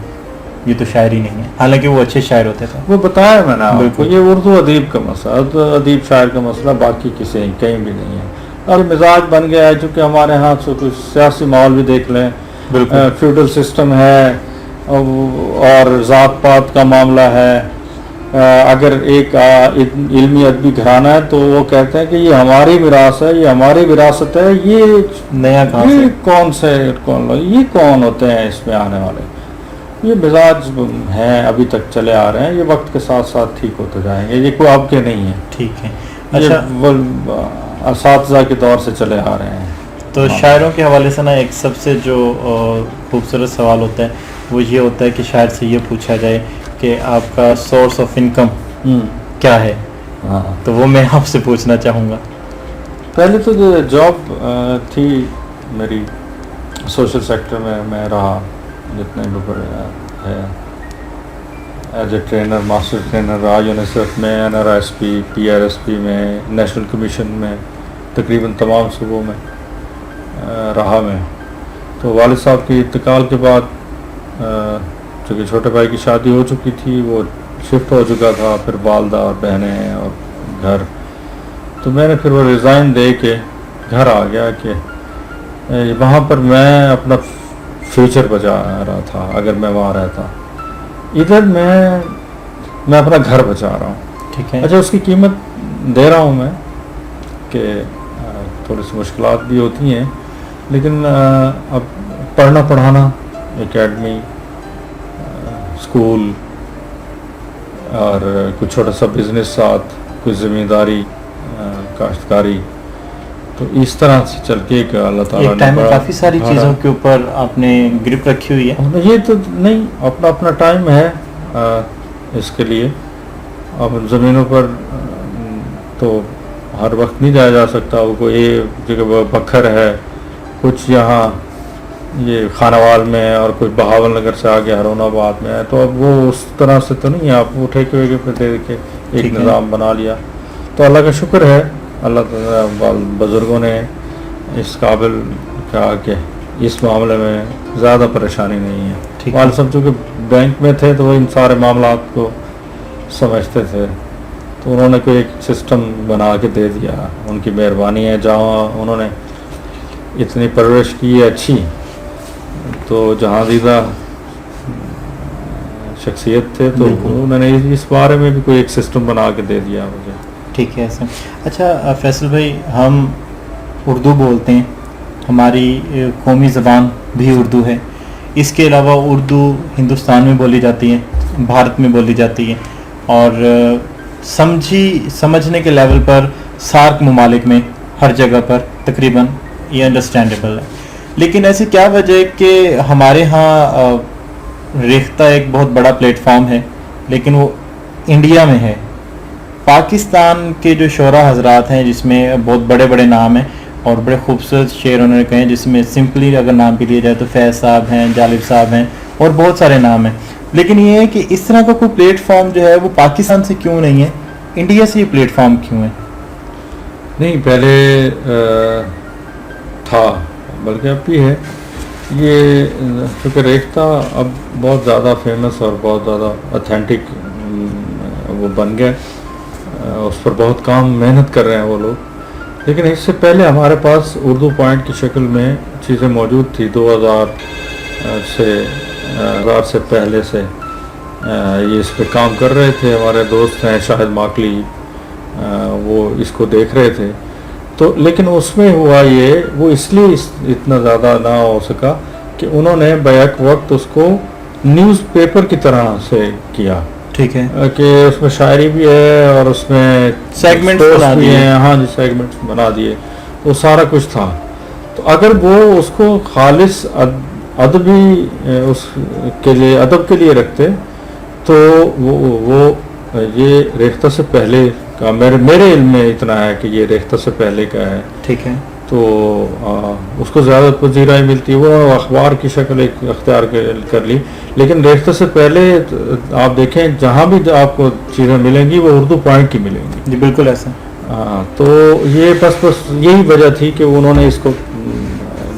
یہ تو شاعر ہی نہیں ہے، حالانکہ وہ اچھے شاعر ہوتے تھے. وہ بتایا میں نے آپ کو، بالکل. یہ اردو ادیب کا مسئلہ، ادیب شاعر کا مسئلہ باقی کسی کہیں بھی نہیں ہے. اور مزاج بن گیا ہے چونکہ ہمارے ہاں سے کچھ سیاسی ماحول بھی دیکھ لیں، بالکل فیوڈل سسٹم ہے اور ذات پات کا معاملہ ہے. اگر ایک علمی ادبی گھرانہ ہے تو وہ کہتے ہیں کہ یہ ہماری میراث ہے، یہ ہماری وراثت ہے، یہ نیا کہاں سے یہ کون ہوتے ہیں اس میں آنے والے. یہ مزاج ہیں ابھی تک چلے آ رہے ہیں، یہ وقت کے ساتھ ساتھ ٹھیک ہوتے جائیں گے، یہ کوئی اب کے نہیں ہیں. ٹھیک ہے. یہ اچھا اساتذہ کے دور سے چلے آ رہے ہیں. تو شاعروں کے حوالے سے نا ایک سب سے جو خوبصورت سوال ہوتا ہے وہ یہ ہوتا ہے کہ شاعر سے یہ پوچھا جائے کہ آپ کا سورس آف انکم کیا ہے. ہاں تو وہ میں آپ سے پوچھنا چاہوں گا. پہلے تو جو جاب تھی میری سوشل سیکٹر میں رہا جتنے بھی ہے، as a trainer, master trainer رہا یونیسیف میں، NRSP، PRSP میں، نیشنل کمیشن میں، تقریباً تمام صوبوں میں رہا میں. تو والد صاحب کی انتقال کے بعد چونکہ چھوٹے بھائی کی شادی ہو چکی تھی، وہ شفٹ ہو چکا تھا، پھر والدہ اور بہنیں اور گھر، تو میں نے پھر وہ ریزائن دے کے گھر آ گیا کہ وہاں پر میں اپنا فیوچر بچا رہا تھا. اگر میں وہاں رہتا، ادھر میں اپنا گھر بچا رہا ہوں. ٹھیک ہے. اچھا، اس کی قیمت دے رہا ہوں میں کہ تھوڑی سی مشکلات بھی ہوتی ہیں، لیکن اب پڑھنا پڑھانا، اکیڈمی، اسکول اور کچھ چھوٹا سا بزنس ساتھ، کچھ زمینداری، کاشتکاری، تو اس طرح سے چل کے ایک اللہ تعالیٰ ایک ٹائم میں کافی ساری چیزوں کے اوپر آپ نے گرپ رکھی ہوئی ہے. یہ تو نہیں، اپنا ٹائم ہے اس کے لیے. اب زمینوں پر تو ہر وقت نہیں جایا جا سکتا. وہ کوئی جگہ بکھر ہے، کچھ یہاں یہ خانوال میں، اور کچھ بہاول نگر سے آگے ہرون آباد میں ہے. تو اب وہ اس طرح سے تو نہیں ہے، آپ وہ ٹھیکے ویکے پہ دے کے ایک نظام بنا لیا. تو اللہ کا شکر ہے، اللہ تعالیٰ بزرگوں نے اس قابل کہا کہ اس معاملے میں زیادہ پریشانی نہیں ہے. والد صاحب چونکہ بینک میں تھے تو وہ ان سارے معاملات کو سمجھتے تھے، تو انہوں نے کوئی ایک سسٹم بنا کے دے دیا. ان کی مہربانی ہے، جہاں انہوں نے اتنی پرورش کی ہے اچھی، تو جہاں دیدہ شخصیت تھے، تو انہوں نے اس بارے میں بھی کوئی ایک سسٹم بنا کے دے دیا مجھے. ٹھیک ہے سر. اچھا فیصل بھائی، ہم اردو بولتے ہیں، ہماری قومی زبان بھی اردو ہے. اس کے علاوہ اردو ہندوستان میں بولی جاتی ہے، بھارت میں بولی جاتی ہے، اور سمجھنے کے لیول پر سارک ممالک میں ہر جگہ پر تقریباً یہ انڈرسٹینڈیبل ہے. لیکن ایسی کیا وجہ ہے کہ ہمارے ہاں ریختہ ایک بہت بڑا پلیٹ فارم ہے لیکن وہ انڈیا میں ہے. پاکستان کے جو شعراء حضرات ہیں جس میں بہت بڑے بڑے نام ہیں اور بڑے خوبصورت شعر انہوں نے کہے ہیں، جس میں سمپلی اگر نام بھی لیا جائے تو فیض صاحب ہیں، جالب صاحب ہیں، اور بہت سارے نام ہیں. لیکن یہ ہے کہ اس طرح کا کوئی پلیٹ فارم جو ہے وہ پاکستان سے کیوں نہیں ہے، انڈیا سے یہ پلیٹ فارم کیوں ہے؟ نہیں، پہلے تھا، بلکہ اب بھی ہے. یہ چونکہ ریختہ اب بہت زیادہ فیمس اور بہت زیادہ اتھینٹک وہ بن گیا، اس پر بہت کام محنت کر رہے ہیں وہ لوگ. لیکن اس سے پہلے ہمارے پاس اردو پوائنٹ کی شکل میں چیزیں موجود تھی. 2000 سے پہلے سے یہ اس پہ کام کر رہے تھے. ہمارے دوست ہیں شاہد ماکلی، وہ اس کو دیکھ رہے تھے. تو لیکن اس میں ہوا وہ اس لیے اتنا زیادہ نہ ہو سکا کہ انہوں نے بیک وقت اس کو نیوز پیپر کی طرح سے کیا. ٹھیک ہے، کہ اس میں شاعری بھی ہے اور اس میں سیگمنٹس بنا دیے ہیں. ہاں جی، سیگمنٹس بنا دیے، وہ سارا کچھ تھا. تو اگر وہ اس کو خالص ادبی اس کے لیے، ادب کے لیے رکھتے تو وہ یہ ریختہ سے پہلے کا، میرے علم میں اتنا ہے کہ یہ ریختہ سے پہلے کا ہے. ٹھیک ہے. تو اس کو زیادہ پذیرائی ملتی ہے، وہ اخبار کی شکل ایک اختیار کر لی. لیکن ریختہ سے پہلے آپ دیکھیں جہاں بھی آپ کو چیزیں ملیں گی وہ اردو پوائنٹ کی ملیں گی. جی بالکل ایسا. تو یہ بس یہی وجہ تھی کہ انہوں نے اس کو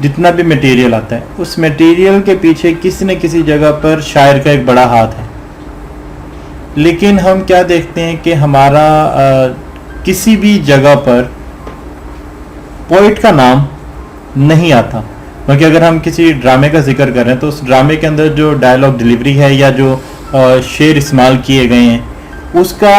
جتنا بھی میٹیریل آتا ہے اس میٹیریل کے پیچھے کسی نہ کسی جگہ پر شاعر کا ایک بڑا ہاتھ ہے. لیکن ہم کیا دیکھتے ہیں کہ ہمارا کسی بھی جگہ پر پوئٹ کا نام نہیں آتا. کیونکہ اگر ہم کسی ڈرامے کا ذکر کر رہے ہیں تو اس ڈرامے کے اندر جو ڈائلاگ ڈیلیوری ہے یا جو شعر استعمال کیے گئے ہیں اس کا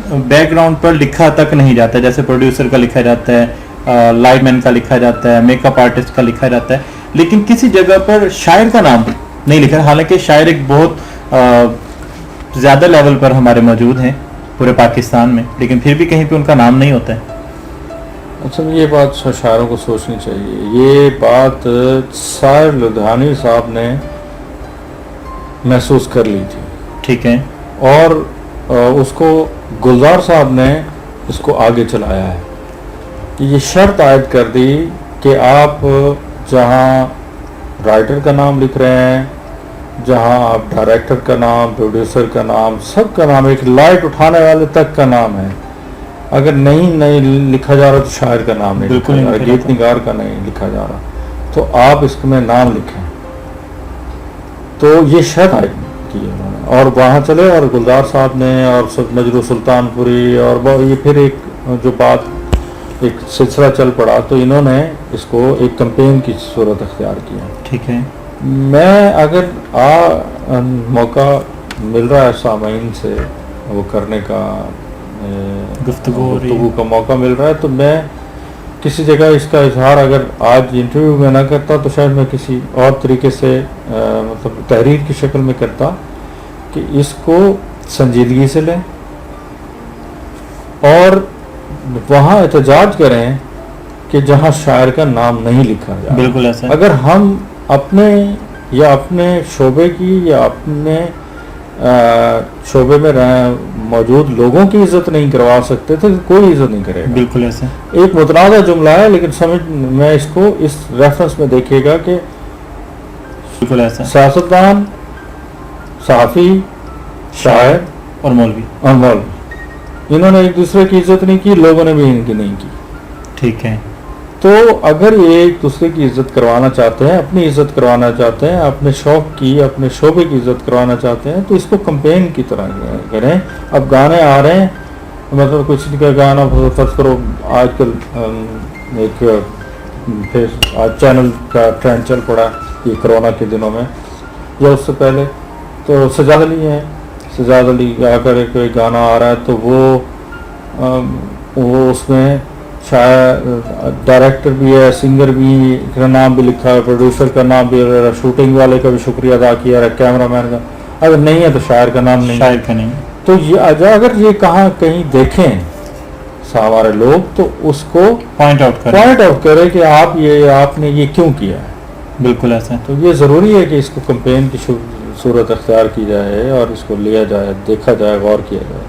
بیک گراؤنڈ پر لکھا تک نہیں جاتا. جیسے پروڈیوسر کا لکھا جاتا ہے, لائٹ مین کا لکھا جاتا ہے, میک اپ آرٹسٹ کا لکھا جاتا ہے, لیکن کسی جگہ پر شاعر کا نام نہیں لکھا. حالانکہ شاعر ایک بہت زیادہ لیول پر ہمارے موجود ہیں پورے پاکستان میں, لیکن پھر بھی کہیں پہ ان کا نام نہیں ہوتا ہے. اچھا, یہ بات شاعروں کو سوچنی چاہیے. یہ بات سائر لدھیانوی صاحب نے محسوس کر لی تھی, ٹھیک ہے, اور اس کو گلزار صاحب نے اس کو آگے چلایا ہے. یہ شرط عائد کر دی کہ آپ جہاں رائٹر کا نام لکھ رہے ہیں, جہاں آپ ڈائریکٹر کا نام, پروڈیوسر کا نام, سب کا نام, ایک لائٹ اٹھانے والے تک کا نام ہے, اگر نہیں لکھا جا رہا تو شاعر کا نام نہیں لکھا جا رہا, گیت نگار کا نہیں لکھا جا رہا, تو آپ اس میں نام لکھیں. تو یہ شرط عائد کی ہے انہوں نے, اور وہاں چلے اور گلزار صاحب نے اور مجروح سلطان پوری, اور یہ پھر ایک جو بات ایک سلسلہ چل پڑا, تو انہوں نے اس کو ایک کمپین کی صورت اختیار کیا. ٹھیک ہے, میں اگر موقع مل رہا ہے سامعین سے وہ کرنے کا, گفتگو کا موقع مل رہا ہے, تو میں کسی جگہ اس کا اظہار اگر آج انٹرویو میں نہ کرتا تو شاید میں کسی اور طریقے سے مطلب تحریر کی شکل میں کرتا کہ اس کو سنجیدگی سے لیں اور وہاں احتجاج کریں کہ جہاں شاعر کا نام نہیں لکھا جائے. بالکل ایسا. اگر ہم اپنے شعبے کی یا اپنے شعبے میں موجود لوگوں کی عزت نہیں کروا سکتے تو کوئی عزت نہیں کرے گا. بالکل ایسا. ایک متنازع جملہ ہے, لیکن میں اس کو اس ریفرنس میں دیکھیے گا کہ بالکل ایسا, سیاستدان, صحافی, شاعر اور مولوی انہوں نے ایک دوسرے کی عزت نہیں کی, لوگوں نے بھی ان کی نہیں کی. ٹھیک ہے. تو اگر یہ ایک دوسرے کی عزت کروانا چاہتے ہیں, اپنی عزت کروانا چاہتے ہیں, اپنے شوق کی, اپنے شعبے کی عزت کروانا چاہتے ہیں, تو اس کو کمپین کی طرح کریں. اب گانے آ رہے ہیں, مطلب کچھ کا گانا فرض کرو آج کل ایک آج چینل کا ٹرینڈ چل پڑا یہ کرونا کے دنوں میں یا اس سے پہلے, تو سجاد علی ہیں, سجاد علی آ کر کوئی گانا آ رہا ہے تو وہ اس میں شاید ڈائریکٹر بھی ہے, سنگر بھی کا نام بھی لکھا ہے, پروڈیوسر کا نام بھی, شوٹنگ والے کا بھی شکریہ ادا کیا ہے, کیمرہ مین کا. اگر نہیں ہے تو شاعر کا نام نہیں, شاعر کا نہیں. تو یہ اگر یہ کہیں دیکھیں ہمارے لوگ تو اس کو پوائنٹ آؤٹ کرے کہ آپ نے یہ کیوں کیا ہے. بالکل ایسا. تو یہ ضروری ہے کہ اس کو کمپین کی صورت اختیار کی جائے اور اس کو لیا جائے, دیکھا جائے, غور کیا جائے.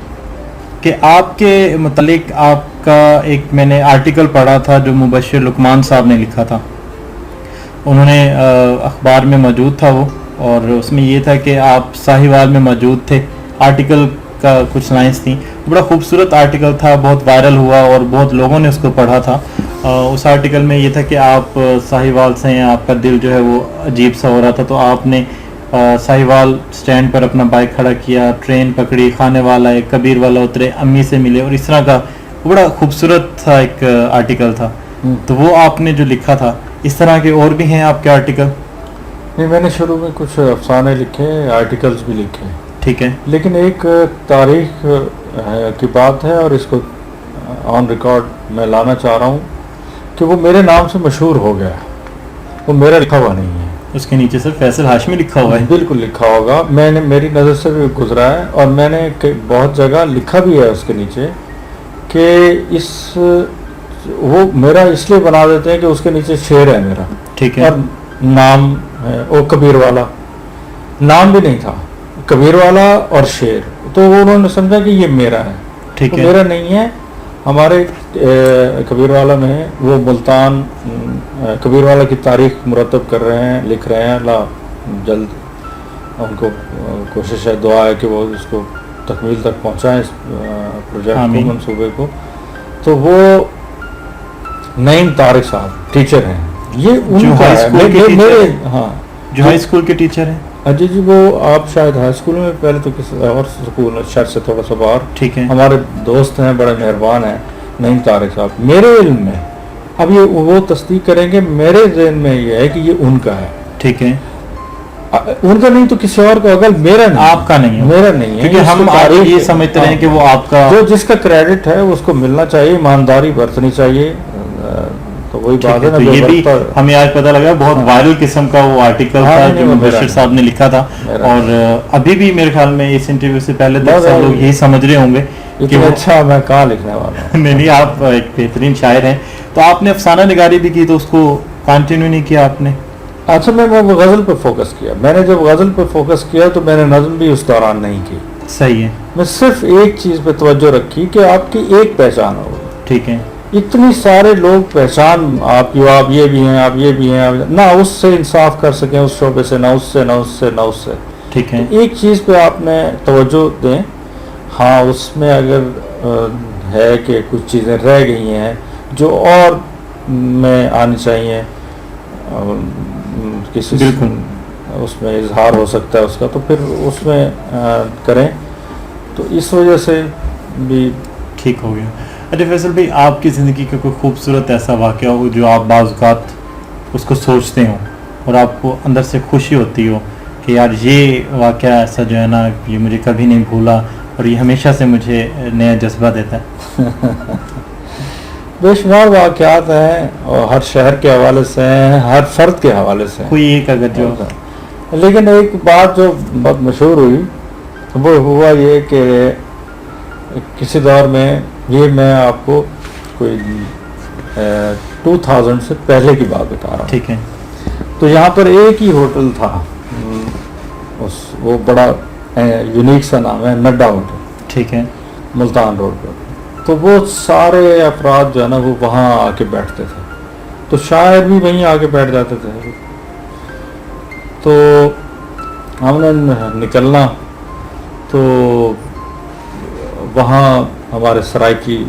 کہ آپ کے متعلق آپ کا ایک میں نے آرٹیکل پڑھا تھا جو مبشر لقمان صاحب نے لکھا تھا, انہوں نے اخبار میں موجود تھا وہ, اور اس میں یہ تھا کہ آپ ساہیوال میں موجود تھے. آرٹیکل کا کچھ لائنس تھیں, بڑا خوبصورت آرٹیکل تھا, بہت وائرل ہوا اور بہت لوگوں نے اس کو پڑھا تھا. اس آرٹیکل میں یہ تھا کہ آپ ساہیوال سے ہیں, آپ کا دل جو ہے وہ عجیب سا ہو رہا تھا, تو آپ نے ساہیوال سٹینڈ پر اپنا بائک کھڑا کیا, ٹرین پکڑی, کھانے والا ایک کبیر والا اترے, امی سے ملے, اور اس طرح کا بڑا خوبصورت تھا ایک آرٹیکل تھا. تو وہ آپ نے جو لکھا تھا, اس طرح کے اور بھی ہیں آپ کے آرٹیکل؟ نہیں, میں نے شروع میں کچھ افسانے لکھے, آرٹیکلز بھی لکھے. ٹھیک ہے. لیکن ایک تاریخ کی بات ہے اور اس کو آن ریکارڈ میں لانا چاہ رہا ہوں کہ وہ میرے نام سے مشہور ہو گیا, وہ میرا لکھا ہوا نہیں ہے. اس کے نیچے صرف فیصل ہاشمی لکھا ہوا ہے. بالکل لکھا ہوگا, میں نے میری نظر سے بھی گزرا ہے, اور میں نے بہت جگہ لکھا بھی ہے اس کے نیچے کہ وہ میرا اس لیے بنا دیتے ہیں کہ اس کے نیچے شعر ہے میرا. ٹھیک ہے. اور نام ہے وہ کبیر والا, نام بھی نہیں تھا, کبیر والا اور شعر, تو وہ انہوں نے سمجھا کہ یہ میرا ہے. ٹھیک ہے. میرا نہیں ہے, ہمارے کبیر والا میں وہ ملتان کبیر والا کی تاریخ مرتب کر رہے ہیں, لکھ رہے ہیں. اللہ جلد ان کو کوشش ہے, دعا ہے کہ وہ اس کو تکمیل تک پہنچائیں اس پروجیکٹ کو, منصوبے کو. تو وہ نعیم طارق صاحب ٹیچر ہیں, یہ ان کا ہے میرے ہاں جو ہائی اسکول کے ٹیچر ہیں. اجی جی وہ آپ شاید ہائی اسکول میں پہلے تو کسی اور اسکول شہر سے تھوڑا سا باہر. ٹھیک ہے. ہمارے دوست ہیں بڑے مہربان ہیں نعیم طارق صاحب. میرے علم میں اب یہ وہ تصدیق کریں گے, میرے ذہن میں یہ ہے کہ یہ ان کا ہے. ٹھیک ہے. ان کا نہیں تو کسی اور کا ہوگا, میرا نہیں, آپ کا نہیں ہے, میرا نہیں ہے, کیونکہ ہم یہ سمجھتے ہیں کہ وہ آپ کا, جو جس کا کریڈٹ ہے اس کو ملنا چاہیے, ایمانداری برتنی چاہیے. تو وہی بات ہے نا, یہ بھی ہمیں آج پتہ لگا بہت وائرل قسم کا وہ آرٹیکل تھا جو مبشر صاحب نے لکھا تھا, اور ابھی بھی میرے خیال میں اس انٹرویو سے پہلے تک سب لوگ یہی سمجھ رہے ہوں گے کہ اچھا میں کہاں لکھنے والا ہوں. نہیں, آپ ایک بہترین شاعر ہیں. تو آپ نے افسانہ نگاری بھی کی, تو اس کو کنٹینیو نہیں کیا آپ نے؟ اچھا میں وہ غزل پہ فوکس کیا. میں نے جب غزل پہ فوکس کیا تو میں نے نظم بھی اس دوران نہیں کی. صحیح ہے. میں صرف ایک چیز پہ توجہ رکھی کہ آپ کی ایک پہچان ہوگی. ٹھیک ہے. اتنی سارے لوگ پہچان آپ کی, آپ یہ بھی ہیں, آپ یہ بھی ہیں, نہ اس سے انصاف کر سکیں اس شعبے سے, نہ اس سے, نہ اس سے, نہ اس سے. ٹھیک ہے. ایک چیز پہ آپ نے توجہ دیں. ہاں اس میں اگر ہے کہ کچھ چیزیں رہ گئی ہیں جو اور میں آنی چاہیے, کسی اس میں اظہار ہو سکتا ہے اس کا, تو پھر اس میں کریں. تو اس وجہ سے بھی ٹھیک ہو گیا. اچھا فیصل بھائی, آپ کی زندگی کا کوئی خوبصورت ایسا واقعہ ہو جو آپ بعض اوقات اس کو سوچتے ہوں اور آپ کو اندر سے خوشی ہوتی ہو کہ یار یہ واقعہ ایسا جو ہے نا, یہ مجھے کبھی نہیں بھولا اور یہ ہمیشہ سے مجھے نیا جذبہ دیتا ہے؟ بے شمار واقعات ہیں, اور ہر شہر کے حوالے سے ہیں, ہر فرد کے حوالے سے. کوئی ایک اگر جو, لیکن ایک بات جو بہت مشہور ہوئی وہ ہوا یہ کہ کسی دور میں, یہ میں آپ کو کوئی 2000 سے پہلے کی بات بتا رہا ہوں. ٹھیک ہے. تو یہاں پر ایک ہی ہوٹل تھا, وہ بڑا یونیک سا نام ہے نڈا ہوٹل. ٹھیک ہے. ملتان روڈ پر. تو وہ سارے افراد جو ہے نا وہ وہاں آ کے بیٹھتے تھے, تو شاعر بھی وہیں آ کے بیٹھ جاتے تھے. تو ہم نے نکلنا, تو وہاں ہمارے سرائکی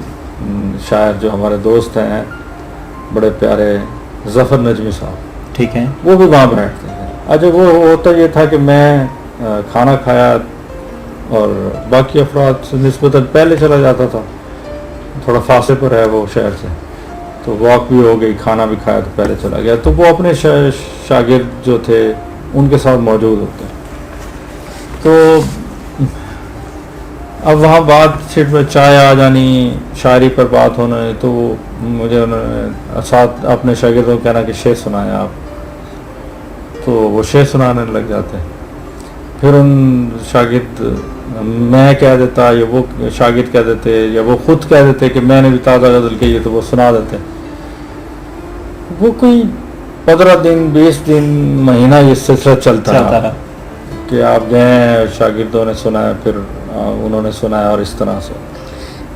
شاعر جو ہمارے دوست ہیں بڑے پیارے, ظفر نجمی صاحب. ٹھیک ہے. وہ بھی وہاں بیٹھتے ہیں. اچھا وہ ہوتا یہ تھا کہ میں کھانا کھایا اور باقی افراد سے نسبتاً پہلے چلا جاتا تھا, تھوڑا فاصلے پر ہے وہ شہر سے, تو واک بھی ہو گئی, کھانا بھی کھایا تو پہلے چلا گیا. تو وہ اپنے شاگرد جو تھے ان کے ساتھ موجود ہوتے ہیں. تو اب وہاں بات چیت میں چائے آ جانی, شاعری پر بات ہونا, تو مجھے انہوں نے ساتھ اپنے شاگردوں کو کہنا کہ شعر سنائیں آپ, تو وہ شعر سنانے لگ جاتے. پھر ان شاگرد, میں کہہ دیتا یا وہ شاگرد کہہ دیتے یا وہ خود کہہ دیتے کہ میں نے بھی تازہ غزل کہی ہے, تو وہ سنا دیتے. وہ کوئی 15 دن 20 دن مہینہ یہ سلسلہ چلتا رہا کہ آپ گئے, شاگردوں نے سنا ہے, پھر انہوں نے سنا ہے, اور اس طرح سے.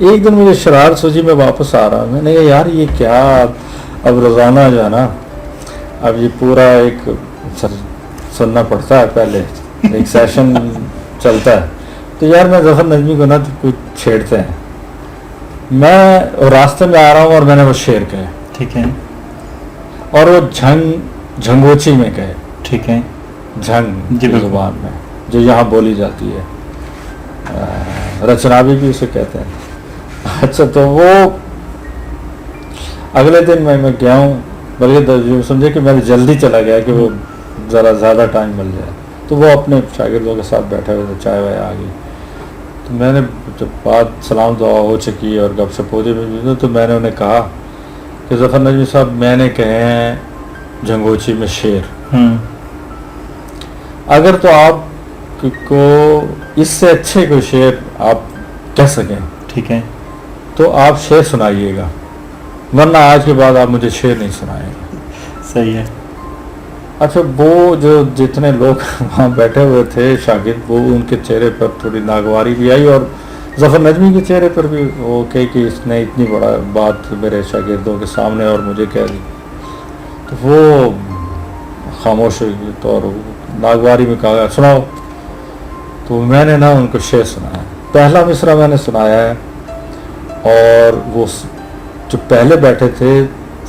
ایک دن مجھے شرارت سوچی, میں واپس آ رہا, میں نے کہا یار یہ کیا, اب روزانہ جو ہے نا اب یہ پورا ایک سننا پڑتا ہے, پہلے ایک سیشن چلتا ہے. تو یار میں ظفر نجمی کو نا تو کچھ چھیڑتے ہیں. میں راستے میں آ رہا ہوں اور میں نے وہ شعر کہے. ٹھیک ہے. اور وہ جھنگوچی میں کہے. ٹھک ہے. جھنگ کی زبان میں جو یہاں بولی جاتی ہے, رچنابی بھی اسے کہتے ہیں. اچھا تو وہ اگلے دن میں گیا ہوں, بلکہ سمجھے کہ میں جلدی چلا گیا کہ وہ ذرا زیادہ ٹائم مل جائے. تو وہ اپنے شاگردوں کے ساتھ بیٹھے ہوئے تھے, چائے وائے آ گئی. تو میں نے جب بات سلام دعا ہو چکی اور گپ شپ ہو چکی, تو میں نے انہیں کہا کہ ظفر نجمی صاحب میں نے کہے ہیں جھنگوچی میں شعر, اگر تو آپ کو اس سے اچھے کوئی شعر آپ کہہ سکیں, ٹھیک ہے, تو آپ شعر سنائیے گا, ورنہ آج کے بعد آپ مجھے شعر نہیں سنائیں گے. صحیح ہے. اچھا وہ جو جتنے لوگ وہاں بیٹھے ہوئے تھے شاگرد, وہ ان کے چہرے پر تھوڑی ناگواری بھی آئی, اور ظفر نجمی کے چہرے پر بھی وہ کہ اس نے اتنی بڑا بات میرے شاگردوں کے سامنے اور مجھے کہہ دی. تو وہ خاموش ہوئی تو اور ناگواری میں کہا سناؤ. تو میں نے نا ان کو شعر سنایا. پہلا مصرع میں نے سنایا ہے, اور وہ جو پہلے بیٹھے تھے